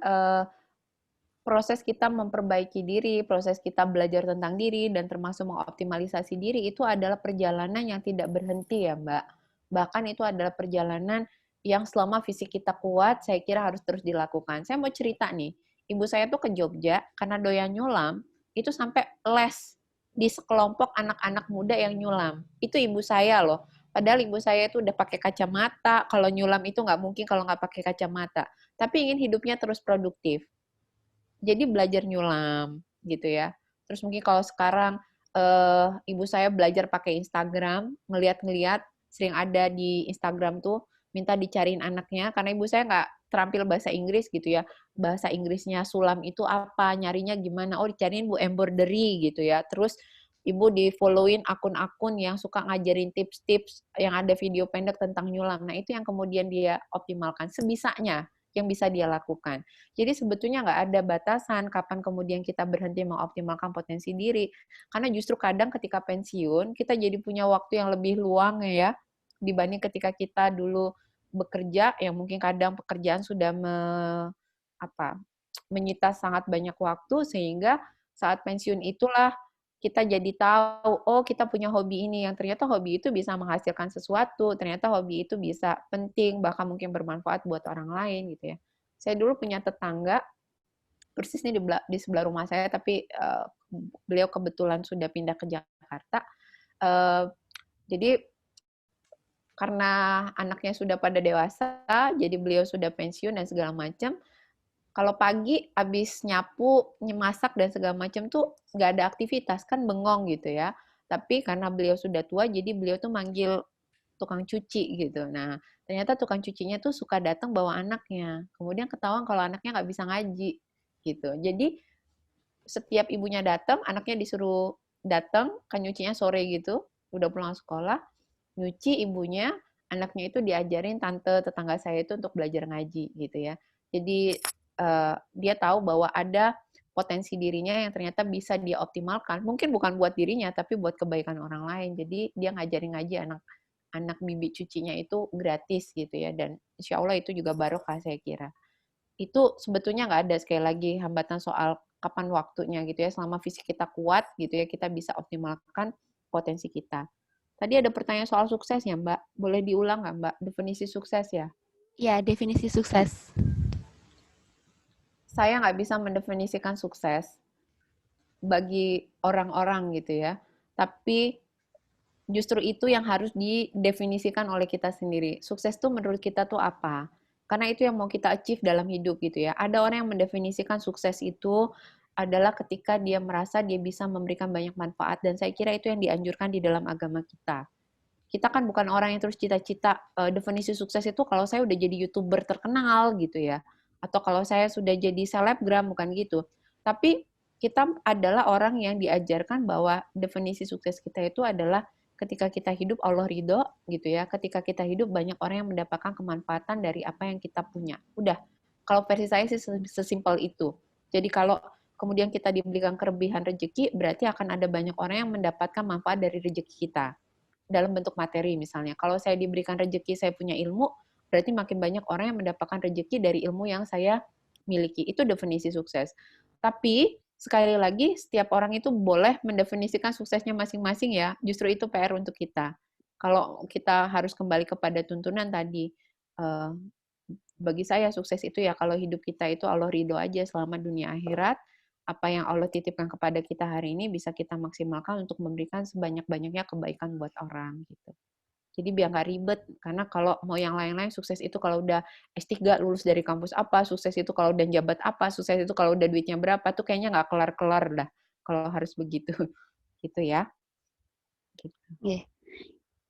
proses kita memperbaiki diri, proses kita belajar tentang diri, dan termasuk mengoptimalisasi diri itu adalah perjalanan yang tidak berhenti ya Mbak. Bahkan itu adalah perjalanan yang selama fisik kita kuat, saya kira harus terus dilakukan. Saya mau cerita nih, ibu saya tuh ke Jogja, karena doyan nyulam, itu sampai les di sekelompok anak-anak muda yang nyulam. Itu ibu saya loh. Padahal ibu saya itu udah pakai kacamata, kalau nyulam itu nggak mungkin kalau nggak pakai kacamata. Tapi ingin hidupnya terus produktif. Jadi belajar nyulam gitu ya. Terus mungkin kalau sekarang ibu saya belajar pakai Instagram, ngeliat-ngeliat sering ada di Instagram tuh minta dicariin anaknya karena ibu saya nggak terampil bahasa Inggris gitu ya. Bahasa Inggrisnya sulam itu apa, nyarinya gimana? Oh, dicariin Bu embroidery gitu ya. Terus ibu di-followin akun-akun yang suka ngajarin tips-tips yang ada video pendek tentang nyulam. Nah, itu yang kemudian dia optimalkan sebisanya yang bisa dia lakukan. Jadi sebetulnya nggak ada batasan kapan kemudian kita berhenti mengoptimalkan potensi diri. Karena justru kadang ketika pensiun, kita jadi punya waktu yang lebih luang ya, dibanding ketika kita dulu bekerja, yang mungkin kadang pekerjaan sudah menyita sangat banyak waktu, sehingga saat pensiun itulah kita jadi tahu, oh kita punya hobi ini, yang ternyata hobi itu bisa menghasilkan sesuatu, ternyata hobi itu bisa penting, bahkan mungkin bermanfaat buat orang lain gitu ya. Saya dulu punya tetangga, persis nih di sebelah rumah saya, tapi beliau kebetulan sudah pindah ke Jakarta. Jadi karena anaknya sudah pada dewasa, jadi beliau sudah pensiun dan segala macam. Kalau pagi habis nyapu, masak dan segala macam tuh nggak ada aktivitas, kan bengong gitu ya. Tapi karena beliau sudah tua, jadi beliau tuh manggil tukang cuci gitu. Nah, ternyata tukang cucinya tuh suka datang bawa anaknya. Kemudian ketahuan kalau anaknya nggak bisa ngaji gitu. Jadi setiap ibunya datang, anaknya disuruh datang, kan nyucinya sore gitu, udah pulang sekolah, nyuci ibunya, anaknya itu diajarin tante tetangga saya itu untuk belajar ngaji gitu ya. Jadi dia tahu bahwa ada potensi dirinya yang ternyata bisa dia optimalkan. Mungkin bukan buat dirinya, tapi buat kebaikan orang lain. Jadi dia ngajarin ngaji anak bibi cucinya itu gratis gitu ya. Dan insya Allah itu juga barokah saya kira. Itu sebetulnya nggak ada sekali lagi hambatan soal kapan waktunya gitu ya. Selama fisik kita kuat gitu ya, kita bisa optimalkan potensi kita. Tadi ada pertanyaan soal sukses ya Mbak. Boleh diulang nggak Mbak? Definisi sukses ya? Ya, definisi sukses. Saya nggak bisa mendefinisikan sukses bagi orang-orang gitu ya. Tapi justru itu yang harus didefinisikan oleh kita sendiri. Sukses tuh menurut kita tuh apa? Karena itu yang mau kita achieve dalam hidup gitu ya. Ada orang yang mendefinisikan sukses itu adalah ketika dia merasa dia bisa memberikan banyak manfaat, dan saya kira itu yang dianjurkan di dalam agama kita. Kita kan bukan orang yang terus cita-cita definisi sukses itu kalau saya udah jadi YouTuber terkenal gitu ya. Atau kalau saya sudah jadi selebgram, bukan gitu. Tapi kita adalah orang yang diajarkan bahwa definisi sukses kita itu adalah ketika kita hidup Allah ridho gitu ya. Ketika kita hidup banyak orang yang mendapatkan kemanfaatan dari apa yang kita punya. Udah, kalau versi saya sih sesimpel itu. Jadi kalau kemudian kita diberikan kelebihan rezeki, berarti akan ada banyak orang yang mendapatkan manfaat dari rezeki kita dalam bentuk materi misalnya. Kalau saya diberikan rezeki, saya punya ilmu, berarti makin banyak orang yang mendapatkan rezeki dari ilmu yang saya miliki. Itu definisi sukses. Tapi sekali lagi, setiap orang itu boleh mendefinisikan suksesnya masing-masing ya. Justru itu PR untuk kita. Kalau kita harus kembali kepada tuntunan tadi, bagi saya sukses itu ya kalau hidup kita itu Allah ridho aja selama dunia akhirat. Apa yang Allah titipkan kepada kita hari ini bisa kita maksimalkan untuk memberikan sebanyak-banyaknya kebaikan buat orang gitu. Jadi biar nggak ribet, karena kalau mau yang lain-lain sukses itu kalau udah S3 lulus dari kampus apa, sukses itu kalau udah jabat apa, sukses itu kalau udah duitnya berapa, tuh kayaknya nggak kelar-kelar dah kalau harus begitu. Gitu ya. Gitu. Yeah.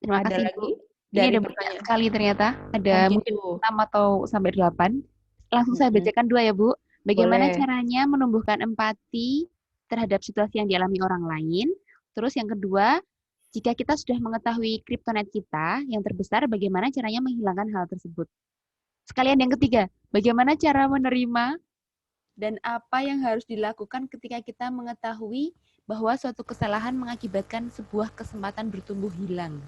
Terima Ada kasih, lagi? Bu. Ini Dari ada banyak sekali ternyata. Ada mungkin gitu. 6 atau sampai 8. Langsung saya bacakan 2 ya, Bu. Bagaimana Boleh. caranya menumbuhkan empati terhadap situasi yang dialami orang lain. Terus yang kedua, Jika kita sudah mengetahui kryptonite kita yang terbesar, bagaimana caranya menghilangkan hal tersebut? Sekalian yang ketiga, bagaimana cara menerima dan apa yang harus dilakukan ketika kita mengetahui bahwa suatu kesalahan mengakibatkan sebuah kesempatan bertumbuh hilang?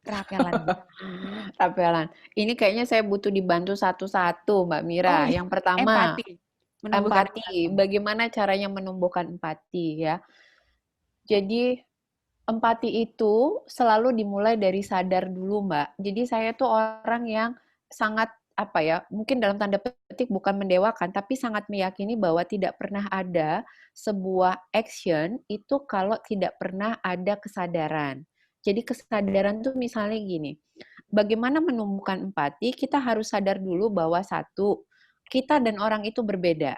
Rapelan. Rapelan. Ini kayaknya saya butuh dibantu satu-satu, Mbak Mira. Yang pertama, Empati. Menumbuhkan empati. Bagaimana caranya menumbuhkan empati ya? Jadi empati itu selalu dimulai dari sadar dulu, Mbak. Jadi saya tuh orang yang sangat apa ya, mungkin dalam tanda petik bukan mendewakan, tapi sangat meyakini bahwa tidak pernah ada sebuah action itu kalau tidak pernah ada kesadaran. Jadi kesadaran tuh misalnya gini, bagaimana menumbuhkan empati, kita harus sadar dulu bahwa satu, kita dan orang itu berbeda.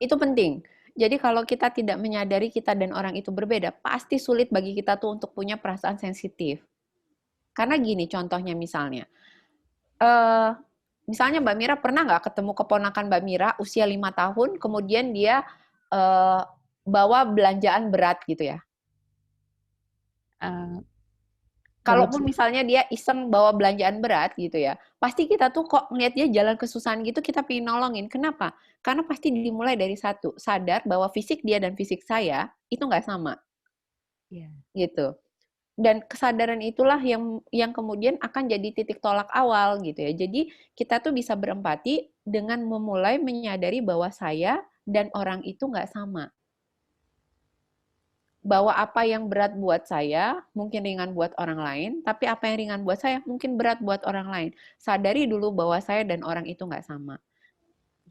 Itu penting. Jadi kalau kita tidak menyadari kita dan orang itu berbeda, pasti sulit bagi kita tuh untuk punya perasaan sensitif. Karena gini contohnya misalnya, misalnya Mbak Mira pernah nggak ketemu keponakan Mbak Mira usia 5 tahun, kemudian dia bawa belanjaan berat gitu ya. Kalaupun misalnya dia iseng bawa belanjaan berat gitu ya, pasti kita tuh kok ngeliat dia jalan kesusahan gitu, kita pengen nolongin. Kenapa? Karena pasti dimulai dari satu, sadar bahwa fisik dia dan fisik saya itu nggak sama. Gitu. Dan kesadaran itulah yang kemudian akan jadi titik tolak awal gitu ya. Jadi kita tuh bisa berempati dengan memulai menyadari bahwa saya dan orang itu nggak sama. Bahwa apa yang berat buat saya mungkin ringan buat orang lain, tapi apa yang ringan buat saya mungkin berat buat orang lain. Sadari dulu bahwa saya dan orang itu nggak sama.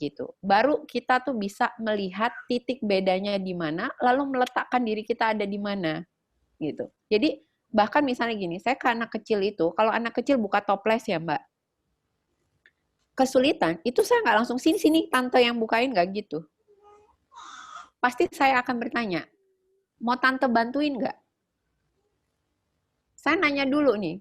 Gitu. Baru kita tuh bisa melihat titik bedanya di mana, lalu meletakkan diri kita ada di mana. Gitu. Jadi bahkan misalnya gini, saya ke anak kecil itu, kalau anak kecil buka toples ya Mbak, kesulitan, itu saya nggak langsung sini tante yang bukain nggak gitu. Pasti saya akan bertanya, mau tante bantuin nggak? Saya nanya dulu nih,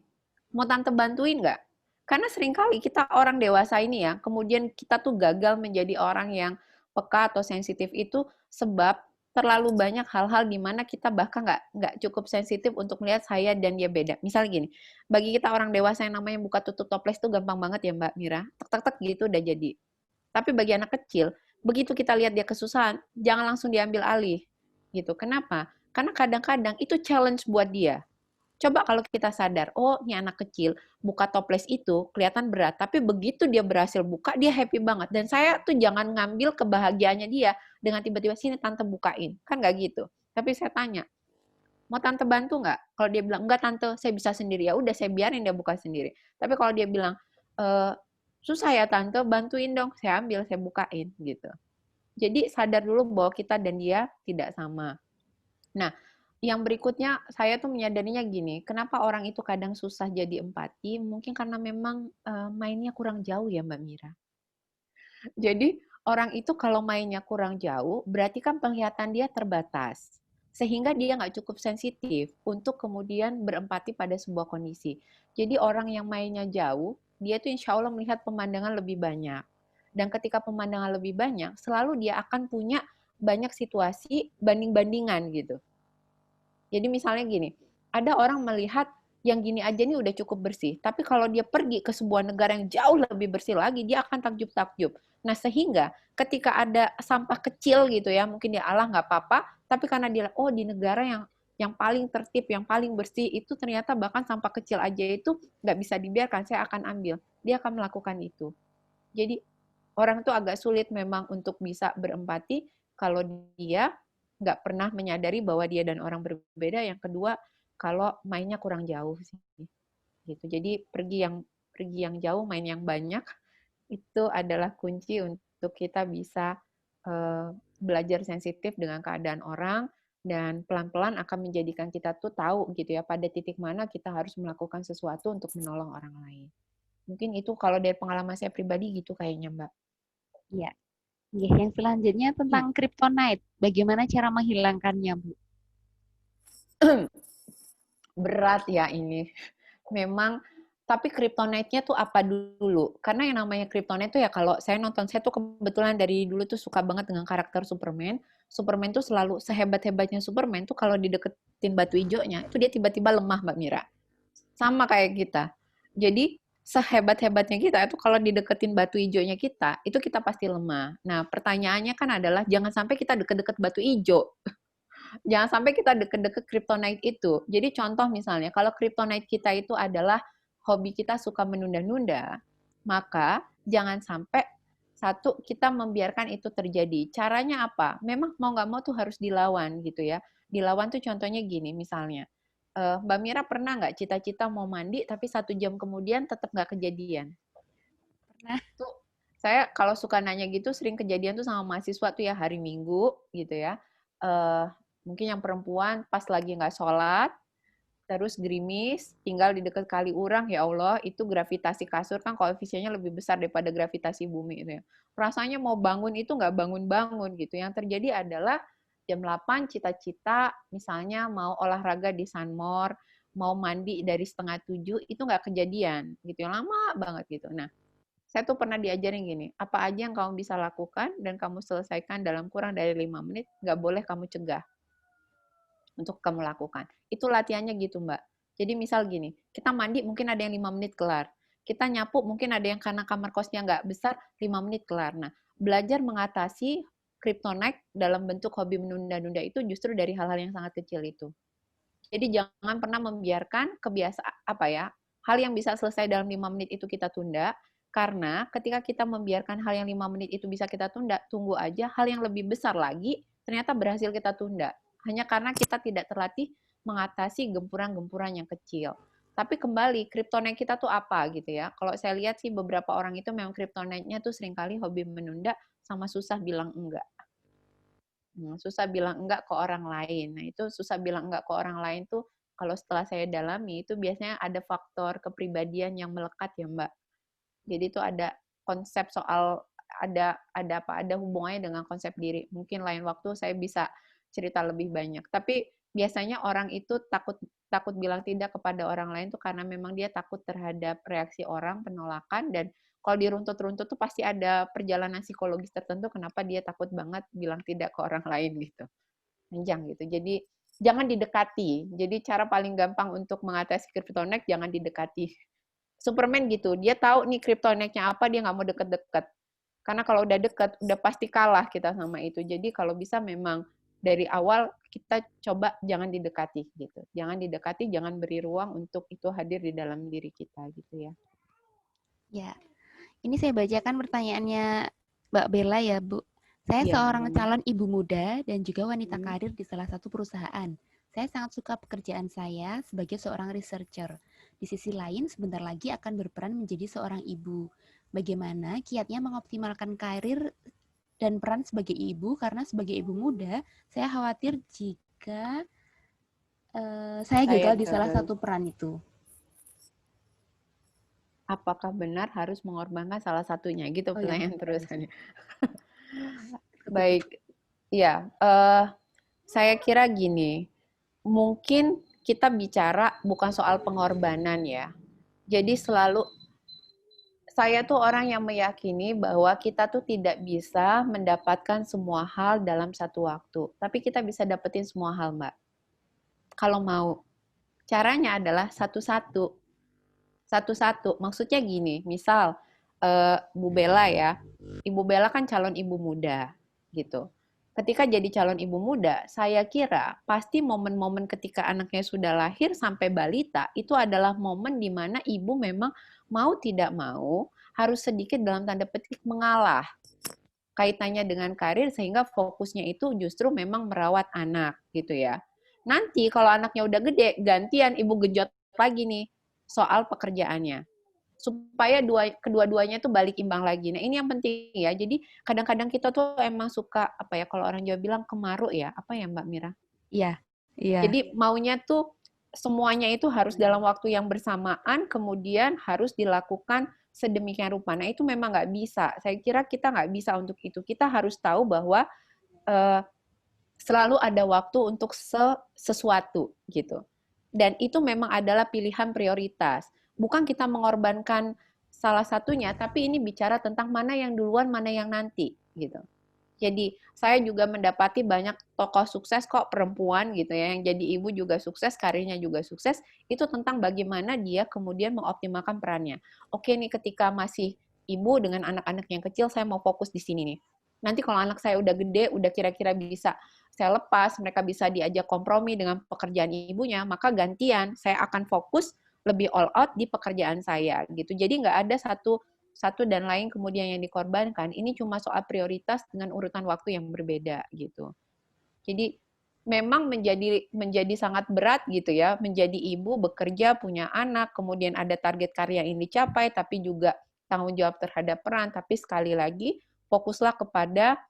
mau tante bantuin nggak? Karena seringkali kita orang dewasa ini ya, kemudian kita tuh gagal menjadi orang yang peka atau sensitif itu sebab terlalu banyak hal-hal di mana kita bahkan nggak cukup sensitif untuk melihat saya dan dia beda. Misalnya gini, bagi kita orang dewasa yang namanya buka tutup toples itu gampang banget ya Mbak Mira, tek gitu udah jadi. Tapi bagi anak kecil, begitu kita lihat dia kesusahan, jangan langsung diambil alih. Gitu. Kenapa? Karena kadang-kadang itu challenge buat dia. Coba kalau kita sadar, oh ini anak kecil buka toples itu kelihatan berat, tapi begitu dia berhasil buka, dia happy banget. Dan saya tuh jangan ngambil kebahagiaannya dia dengan tiba-tiba sini tante bukain, kan nggak gitu. Tapi saya tanya, mau tante bantu nggak? Kalau dia bilang enggak tante, saya bisa sendiri, ya udah saya biarin dia buka sendiri. Tapi kalau dia bilang susah ya tante, bantuin dong, saya ambil, saya bukain gitu. Jadi sadar dulu bahwa kita dan dia tidak sama. Nah, yang berikutnya saya tuh menyadarinya gini, kenapa orang itu kadang susah jadi empati? Mungkin karena memang mainnya kurang jauh ya Mbak Mira. Jadi orang itu kalau mainnya kurang jauh, berarti kan penglihatan dia terbatas. Sehingga dia nggak cukup sensitif untuk kemudian berempati pada sebuah kondisi. Jadi orang yang mainnya jauh, dia tuh insya Allah melihat pemandangan lebih banyak. Dan ketika pemandangan lebih banyak, selalu dia akan punya banyak situasi banding-bandingan gitu. Jadi misalnya gini, ada orang melihat yang gini aja nih udah cukup bersih, tapi kalau dia pergi ke sebuah negara yang jauh lebih bersih lagi, dia akan takjub-takjub. Nah sehingga ketika ada sampah kecil gitu ya, mungkin dia Allah nggak apa-apa, tapi karena dia oh di negara yang paling tertib, yang paling bersih itu ternyata bahkan sampah kecil aja itu nggak bisa dibiarkan, saya akan ambil. Dia akan melakukan itu. Jadi orang itu agak sulit memang untuk bisa berempati kalau dia nggak pernah menyadari bahwa dia dan orang berbeda. Yang kedua, kalau mainnya kurang jauh sih. Gitu. Jadi pergi yang jauh, main yang banyak itu adalah kunci untuk kita bisa belajar sensitif dengan keadaan orang dan pelan-pelan akan menjadikan kita tuh tahu gitu ya pada titik mana kita harus melakukan sesuatu untuk menolong orang lain. Mungkin itu kalau dari pengalaman saya pribadi gitu kayaknya, Mbak. Iya. Yang selanjutnya tentang kryptonite. Bagaimana cara menghilangkannya, Bu? Berat ya ini. Memang Tapi kryptonite-nya tuh apa dulu? Karena yang namanya kryptonite tuh ya kalau saya nonton, saya tuh kebetulan dari dulu tuh suka banget dengan karakter Superman. Superman tuh selalu sehebat-hebatnya Superman tuh kalau dideketin batu hijaunya, itu dia tiba-tiba lemah, Mbak Mira. Sama kayak kita. Jadi sehebat-hebatnya kita itu kalau dideketin batu hijaunya kita, itu kita pasti lemah. Nah, pertanyaannya kan adalah jangan sampai kita deket-deket batu hijau. Jangan sampai kita deket-deket kryptonite itu. Jadi contoh misalnya, kalau kryptonite kita itu adalah hobi kita suka menunda-nunda, maka jangan sampai satu, kita membiarkan itu terjadi. Caranya apa? Memang mau nggak mau tuh harus dilawan gitu ya. Dilawan tuh contohnya gini misalnya, Mbak Mira pernah nggak cita-cita mau mandi tapi 1 jam kemudian tetap nggak kejadian? Pernah. Tuh, saya kalau suka nanya gitu sering kejadian tuh sama mahasiswa tuh ya hari Minggu gitu ya. Mungkin yang perempuan pas lagi nggak sholat, terus gerimis, tinggal di dekat kali urang, ya Allah, itu gravitasi kasur kan koefisiennya lebih besar daripada gravitasi bumi itu ya. Rasanya mau bangun itu nggak bangun-bangun gitu. Yang terjadi adalah jam 8 cita-cita, misalnya mau olahraga di Sunmore, mau mandi dari setengah 7, itu nggak kejadian gitu ya, lama banget gitu. Nah, saya tuh pernah diajarin gini, apa aja yang kamu bisa lakukan dan kamu selesaikan dalam kurang dari 5 menit, nggak boleh kamu cegah untuk kamu lakukan. Itu latihannya gitu, Mbak. Jadi misal gini, kita mandi mungkin ada yang 5 menit kelar. Kita nyapu mungkin ada yang karena kamar kosnya nggak besar, 5 menit kelar. Nah, belajar mengatasi kryptonite dalam bentuk hobi menunda-nunda itu justru dari hal-hal yang sangat kecil itu. Jadi jangan pernah membiarkan kebiasaan apa ya, hal yang bisa selesai dalam 5 menit itu kita tunda, karena ketika kita membiarkan hal yang 5 menit itu bisa kita tunda, tunggu aja hal yang lebih besar lagi ternyata berhasil kita tunda. Hanya karena kita tidak terlatih mengatasi gempuran-gempuran yang kecil. Tapi kembali, kryptonite kita tuh apa gitu ya. Kalau saya lihat sih beberapa orang itu memang kryptonite-nya tuh seringkali hobi menunda sama susah bilang enggak. Susah bilang enggak ke orang lain. Nah, itu susah bilang enggak ke orang lain tuh kalau setelah saya dalami itu biasanya ada faktor kepribadian yang melekat ya, Mbak. Jadi itu ada konsep soal ada hubungannya dengan konsep diri. Mungkin lain waktu saya bisa cerita lebih banyak. Tapi biasanya orang itu takut takut bilang tidak kepada orang lain tuh karena memang dia takut terhadap reaksi orang, penolakan, dan kalau diruntut-runtut tuh pasti ada perjalanan psikologis tertentu kenapa dia takut banget bilang tidak ke orang lain gitu. Panjang gitu. Jadi jangan didekati. Jadi cara paling gampang untuk mengatasi kryptonite jangan didekati. Superman gitu, dia tahu nih kryptonite-nya apa, dia nggak mau deket-deket. Karena kalau udah deket, udah pasti kalah kita sama itu. Jadi kalau bisa memang dari awal kita coba jangan didekati gitu. Jangan didekati, jangan beri ruang untuk itu hadir di dalam diri kita gitu ya. Ya, ini saya bacakan pertanyaannya Mbak Bella ya, Bu. Saya Iya, seorang Mbak. calon ibu muda dan juga wanita karir di salah satu perusahaan. Saya sangat suka pekerjaan saya sebagai seorang researcher. Di sisi lain, sebentar lagi akan berperan menjadi seorang ibu. Bagaimana kiatnya mengoptimalkan karir dan peran sebagai ibu? Karena sebagai ibu muda, saya khawatir jika saya gagal di salah satu peran itu. Apakah benar harus mengorbankan salah satunya? Gitu pertanyaan terusannya. Baik, ya, saya kira gini, mungkin kita bicara bukan soal pengorbanan ya. Jadi selalu, saya tuh orang yang meyakini bahwa kita tuh tidak bisa mendapatkan semua hal dalam satu waktu. Tapi kita bisa dapetin semua hal, Mbak. Kalau mau. Caranya adalah satu-satu. Satu-satu. Maksudnya gini, misal Bu Bella ya, Ibu Bella kan calon ibu muda gitu. Ketika jadi calon ibu muda, saya kira pasti momen-momen ketika anaknya sudah lahir sampai balita itu adalah momen di mana ibu memang mau tidak mau harus sedikit dalam tanda petik mengalah kaitannya dengan karir sehingga fokusnya itu justru memang merawat anak gitu ya. Nanti kalau anaknya udah gede, gantian ibu genjot lagi nih soal pekerjaannya supaya kedua-duanya tuh balik imbang lagi. Nah, ini yang penting ya. Jadi kadang-kadang kita tuh emang suka apa ya kalau orang Jawa bilang kemaruk ya. Apa ya Mbak Mira? Iya, iya. Jadi maunya tuh semuanya itu harus dalam waktu yang bersamaan, kemudian harus dilakukan sedemikian rupa. Nah, itu memang nggak bisa. Saya kira kita nggak bisa untuk itu. Kita harus tahu bahwa selalu ada waktu untuk sesuatu gitu. Dan itu memang adalah pilihan prioritas. bukan kita mengorbankan salah satunya, tapi ini bicara tentang mana yang duluan, mana yang nanti, gitu. Jadi saya juga mendapati banyak tokoh sukses kok perempuan gitu ya, yang jadi ibu juga sukses, karirnya juga sukses, itu tentang bagaimana dia kemudian mengoptimalkan perannya. Oke nih, ketika masih ibu dengan anak-anak yang kecil, saya mau fokus di sini nih. Nanti kalau anak saya udah gede, udah kira-kira bisa saya lepas, mereka bisa diajak kompromi dengan pekerjaan ibunya, maka gantian saya akan fokus lebih all out di pekerjaan saya gitu. Jadi nggak ada satu dan lain kemudian yang dikorbankan, ini cuma soal prioritas dengan urutan waktu yang berbeda gitu. Jadi memang menjadi sangat berat gitu ya, menjadi ibu, bekerja, punya anak, kemudian ada target karya yang dicapai, tapi juga tanggung jawab terhadap peran. Tapi sekali lagi, fokuslah kepada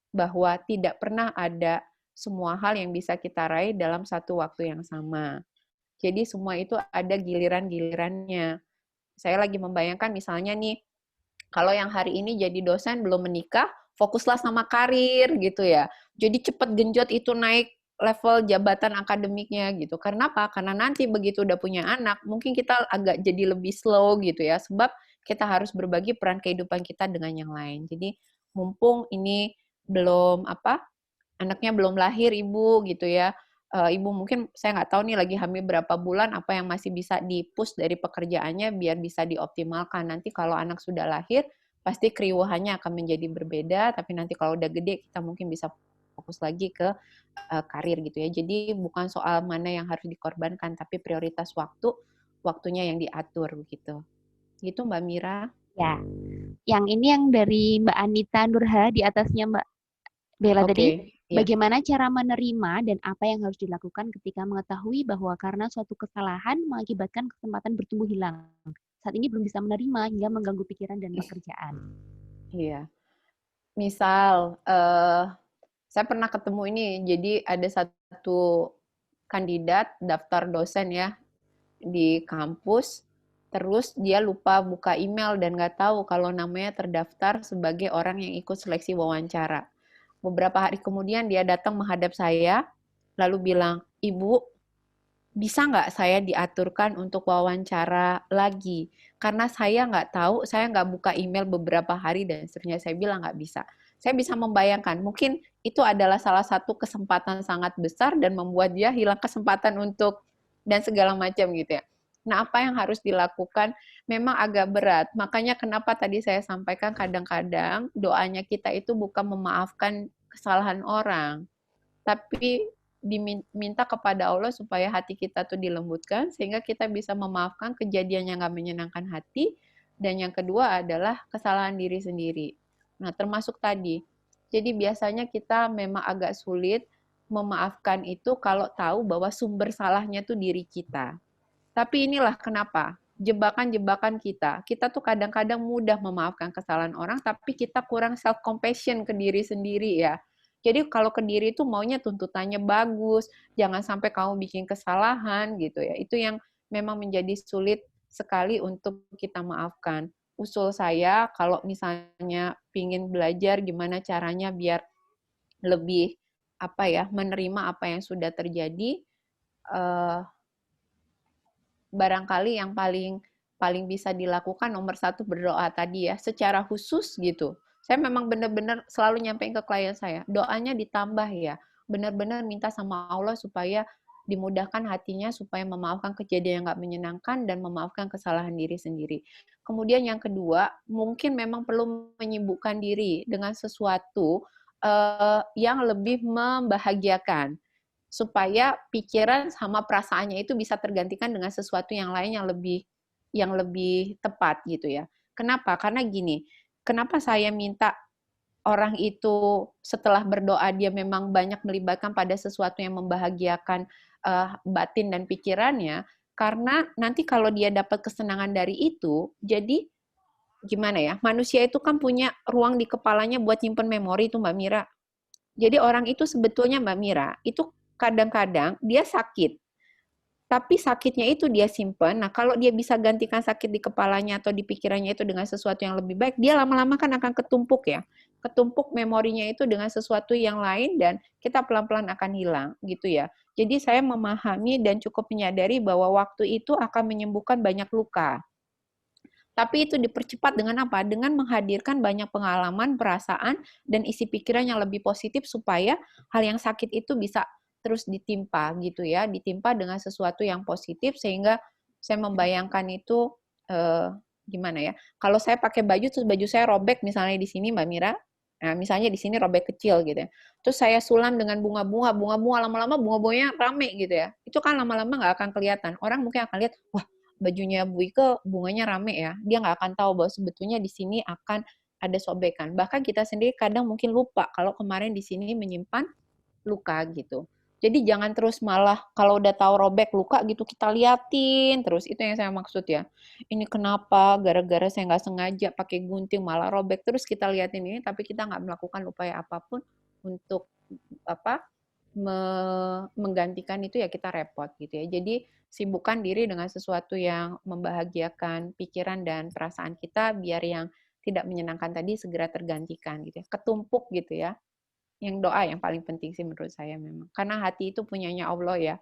bahwa tidak pernah ada semua hal yang bisa kita raih dalam satu waktu yang sama. Jadi semua itu ada giliran-gilirannya. Saya lagi membayangkan misalnya nih, kalau yang hari ini jadi dosen belum menikah, fokuslah sama karir gitu ya. Jadi cepet genjot itu naik level jabatan akademiknya gitu. Karena apa? Karena nanti begitu udah punya anak, mungkin kita agak jadi lebih slow gitu ya. Sebab kita harus berbagi peran kehidupan kita dengan yang lain. Jadi mumpung ini belum anaknya belum lahir ibu gitu ya. Ibu mungkin saya nggak tahu nih lagi hamil berapa bulan, apa yang masih bisa di-push dari pekerjaannya biar bisa dioptimalkan. Nanti kalau anak sudah lahir, pasti keriuhannya akan menjadi berbeda, tapi nanti kalau udah gede, kita mungkin bisa fokus lagi ke karir gitu ya. Jadi bukan soal mana yang harus dikorbankan, tapi prioritas waktunya yang diatur gitu. Gitu Mbak Mira. Ya, yang ini yang dari Mbak Anita Nurha, di atasnya Mbak Bella tadi. Iya. Bagaimana cara menerima dan apa yang harus dilakukan ketika mengetahui bahwa karena suatu kesalahan mengakibatkan kesempatan bertumbuh hilang. Saat ini belum bisa menerima hingga mengganggu pikiran dan pekerjaan. Iya. Misal, saya pernah ketemu ini, jadi ada satu kandidat daftar dosen ya di kampus, terus dia lupa buka email dan nggak tahu kalau namanya terdaftar sebagai orang yang ikut seleksi wawancara. Beberapa hari kemudian dia datang menghadap saya, lalu bilang, "Ibu, bisa nggak saya diaturkan untuk wawancara lagi? Karena saya nggak tahu, saya nggak buka email beberapa hari dan seterusnya." Saya bilang nggak bisa. Saya bisa membayangkan, mungkin itu adalah salah satu kesempatan sangat besar dan membuat dia hilang kesempatan untuk dan segala macam gitu ya. Nah, apa yang harus dilakukan memang agak berat. Makanya kenapa tadi saya sampaikan kadang-kadang doanya kita itu bukan memaafkan kesalahan orang, tapi diminta kepada Allah supaya hati kita tuh dilembutkan sehingga kita bisa memaafkan kejadian yang nggak menyenangkan hati. Dan yang kedua adalah kesalahan diri sendiri. Nah, termasuk tadi. Jadi biasanya kita memang agak sulit memaafkan itu kalau tahu bahwa sumber salahnya tuh diri kita. Tapi inilah kenapa jebakan-jebakan kita. Kita tuh kadang-kadang mudah memaafkan kesalahan orang, tapi kita kurang self-compassion ke diri sendiri ya. Jadi kalau ke diri itu maunya tuntutannya bagus, jangan sampai kamu bikin kesalahan gitu ya. Itu yang memang menjadi sulit sekali untuk kita maafkan. Usul saya kalau misalnya pingin belajar gimana caranya biar lebih menerima apa yang sudah terjadi, barangkali yang paling bisa dilakukan nomor satu berdoa tadi ya, secara khusus gitu. Saya memang benar-benar selalu nyampein ke klien saya, doanya ditambah ya, benar-benar minta sama Allah supaya dimudahkan hatinya supaya memaafkan kejadian yang nggak menyenangkan dan memaafkan kesalahan diri sendiri. Kemudian yang kedua, mungkin memang perlu menyibukkan diri dengan sesuatu yang lebih membahagiakan, supaya pikiran sama perasaannya itu bisa tergantikan dengan sesuatu yang lain yang lebih tepat gitu ya. Kenapa? Karena gini, kenapa saya minta orang itu setelah berdoa dia memang banyak melibatkan pada sesuatu yang membahagiakan batin dan pikirannya, karena nanti kalau dia dapat kesenangan dari itu, jadi gimana ya, manusia itu kan punya ruang di kepalanya buat nyimpen memori itu Mbak Mira. Jadi orang itu sebetulnya Mbak Mira, itu kadang-kadang dia sakit, tapi sakitnya itu dia simpen. Nah, kalau dia bisa gantikan sakit di kepalanya atau di pikirannya itu dengan sesuatu yang lebih baik, dia lama-lama kan akan ketumpuk ya. Ketumpuk memorinya itu dengan sesuatu yang lain dan kita pelan-pelan akan hilang gitu ya. Jadi saya memahami dan cukup menyadari bahwa waktu itu akan menyembuhkan banyak luka. Tapi itu dipercepat dengan apa? Dengan menghadirkan banyak pengalaman, perasaan, dan isi pikiran yang lebih positif supaya hal yang sakit itu bisa terus ditimpa gitu ya, ditimpa dengan sesuatu yang positif sehingga saya membayangkan itu gimana ya? Kalau saya pakai baju terus baju saya robek misalnya di sini Mbak Mira, nah misalnya di sini robek kecil gitu ya. Terus saya sulam dengan bunga-bunga lama-lama bunga-bunganya rame gitu ya. Itu kan lama-lama nggak akan kelihatan. Orang mungkin akan lihat, wah bajunya Bu Ike bunganya rame ya, dia nggak akan tahu bahwa sebetulnya di sini akan ada sobekan. Bahkan kita sendiri kadang mungkin lupa kalau kemarin di sini menyimpan luka gitu. Jadi jangan terus malah kalau udah tahu robek luka gitu kita liatin terus, itu yang saya maksud ya. Ini kenapa gara-gara saya nggak sengaja pakai gunting malah robek, terus kita liatin ini tapi kita nggak melakukan upaya apapun untuk apa menggantikan itu, ya kita repot gitu ya. Jadi sibukkan diri dengan sesuatu yang membahagiakan pikiran dan perasaan kita biar yang tidak menyenangkan tadi segera tergantikan gitu ya. Ketumpuk gitu ya. Yang doa yang paling penting sih menurut saya memang. Karena hati itu punyanya Allah ya.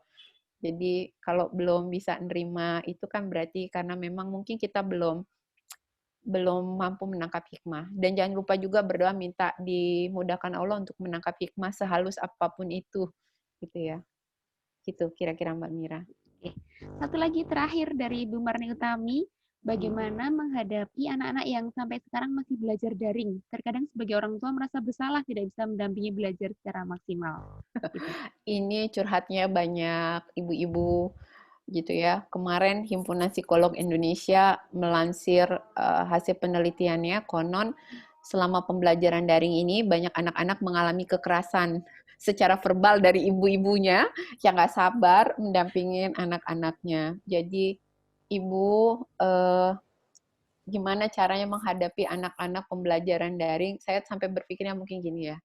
Jadi kalau belum bisa nerima itu kan berarti karena memang mungkin kita belum mampu menangkap hikmah. Dan jangan lupa juga berdoa minta dimudahkan Allah untuk menangkap hikmah sehalus apapun itu. Gitu ya. Gitu kira-kira Mbak Mira. Oke. Satu lagi terakhir dari Ibu Marni Utami, bagaimana menghadapi anak-anak yang sampai sekarang masih belajar daring. Terkadang sebagai orang tua merasa bersalah tidak bisa mendampingi belajar secara maksimal. Gitu. Ini curhatnya banyak ibu-ibu gitu ya. Kemarin Himpunan Psikolog Indonesia melansir hasil penelitiannya, konon selama pembelajaran daring ini banyak anak-anak mengalami kekerasan secara verbal dari ibu-ibunya yang nggak sabar mendampingin anak-anaknya. Jadi ibu gimana caranya menghadapi anak-anak pembelajaran daring? Saya sampai berpikirnya mungkin gini ya.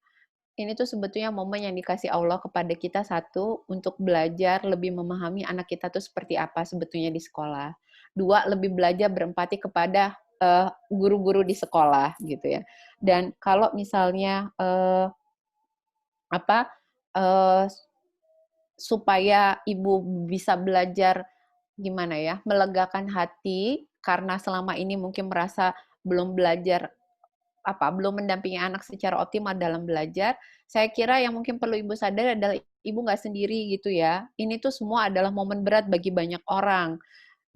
Ini tuh sebetulnya momen yang dikasih Allah kepada kita, satu, untuk belajar lebih memahami anak kita tuh seperti apa sebetulnya di sekolah. Dua, lebih belajar berempati kepada guru-guru di sekolah gitu ya. Dan kalau misalnya supaya ibu bisa belajar gimana ya, melegakan hati karena selama ini mungkin merasa belum belajar belum mendampingi anak secara optimal dalam belajar, saya kira yang mungkin perlu ibu sadar adalah ibu nggak sendiri gitu ya. Ini tuh semua adalah momen berat bagi banyak orang.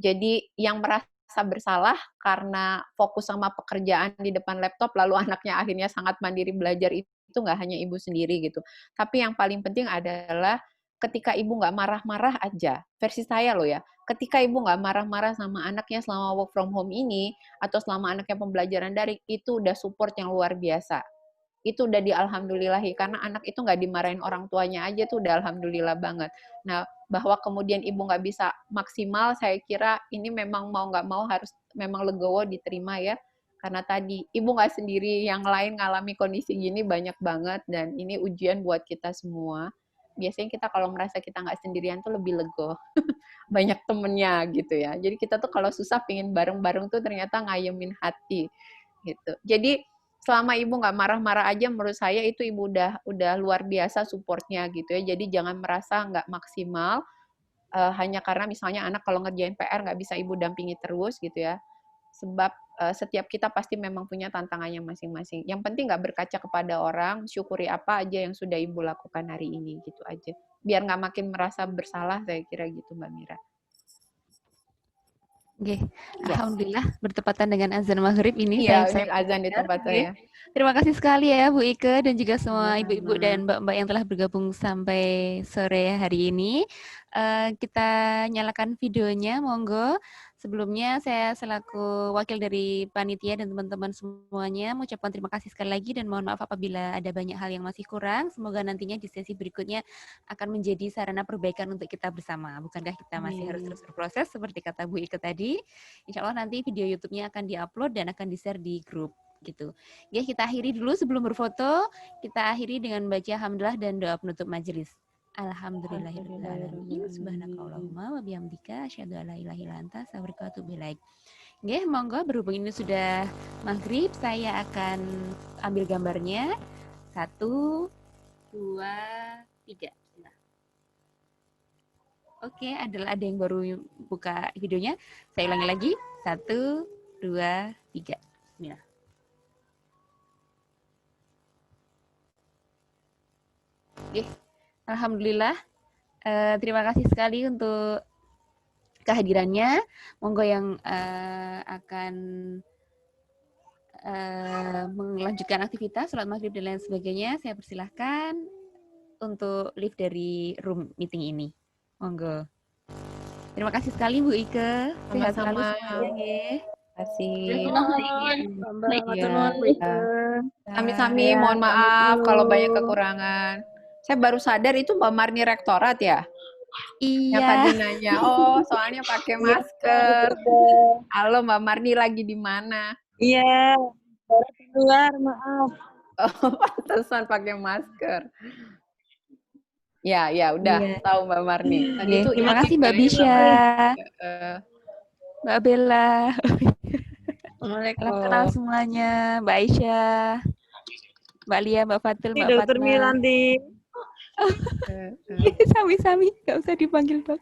Jadi yang merasa bersalah karena fokus sama pekerjaan di depan laptop, lalu anaknya akhirnya sangat mandiri belajar itu nggak hanya ibu sendiri gitu. Tapi yang paling penting adalah ketika ibu nggak marah-marah aja, versi saya loh ya, ketika ibu nggak marah-marah sama anaknya selama work from home ini, atau selama anaknya pembelajaran daring, itu udah support yang luar biasa. Itu udah dialhamdulillahi, karena anak itu nggak dimarahin orang tuanya aja tuh udah alhamdulillah banget. Nah, bahwa kemudian ibu nggak bisa maksimal, saya kira ini memang mau nggak mau harus memang legowo diterima ya. Karena tadi, ibu nggak sendiri, yang lain ngalami kondisi gini banyak banget, dan ini ujian buat kita semua. Biasanya kita kalau merasa kita nggak sendirian tuh lebih lego. Banyak temennya gitu ya. Jadi kita tuh kalau susah pingin bareng-bareng tuh ternyata ngayemin hati gitu. Jadi selama ibu nggak marah-marah aja, menurut saya itu ibu udah luar biasa supportnya gitu ya. Jadi jangan merasa nggak maksimal hanya karena misalnya anak kalau ngerjain PR nggak bisa ibu dampingi terus gitu ya. Sebab setiap kita pasti memang punya tantangannya masing-masing. Yang penting nggak berkaca kepada orang, syukuri apa aja yang sudah ibu lakukan hari ini gitu aja. Biar nggak makin merasa bersalah, saya kira gitu Mbak Mira. Oke, alhamdulillah bertepatan dengan azan maghrib ini. Iya, saya azan di tempat saya. Terima kasih sekali ya Bu Ike dan juga semua ibu-ibu dan mbak-mbak yang telah bergabung sampai sore hari ini. Kita nyalakan videonya, monggo. Sebelumnya saya selaku wakil dari panitia dan teman-teman semuanya mengucapkan terima kasih sekali lagi dan mohon maaf apabila ada banyak hal yang masih kurang. Semoga nantinya di sesi berikutnya akan menjadi sarana perbaikan untuk kita bersama. Bukankah kita masih harus terus berproses seperti kata Bu Ike tadi? Insya Allah nanti video YouTube-nya akan diupload dan akan di-share di grup gitu. Ya, kita akhiri dulu sebelum berfoto. Kita akhiri dengan baca hamdalah dan doa penutup majelis. Alhamdulillahirrahmanirrahim. Subhanakallahumma wa bihamdika asyhadu an la ilaha illa anta astaghfiruka wa atubu ilaik. Nggih, monggo berhubung ini sudah maghrib, saya akan ambil gambarnya. 1, 2, 3. Nah. Oke, ada yang baru buka videonya. Saya ulangi lagi. 1, 2, 3. Bismillah. Oke, alhamdulillah. Terima kasih sekali untuk kehadirannya. Monggo yang akan melanjutkan aktivitas, sholat maghrib dan lain sebagainya, saya persilahkan untuk leave dari room meeting ini. Monggo. Terima kasih sekali Bu Ike. Sehat selalu semuanya. Terima kasih. Sami-sami, mohon maaf kalau banyak kekurangan. Saya baru sadar itu Mbak Marni rektorat ya? Yang tadi Iya. nanya, oh soalnya pakai masker. Halo Mbak Marni, lagi di mana? Iya, baru keluar, maaf. Oh, pantesan pakai masker. Ya, udah tahu Mbak Marni. Tadi tuh Terima kasih Mbak Bisha, Mbak Bella. Salam kenal semuanya, Mbak Aisyah, Mbak Lia, Mbak Fatil, Mbak Dokter Fatma. Milanti. Sami-sami, nggak usah dipanggil dok.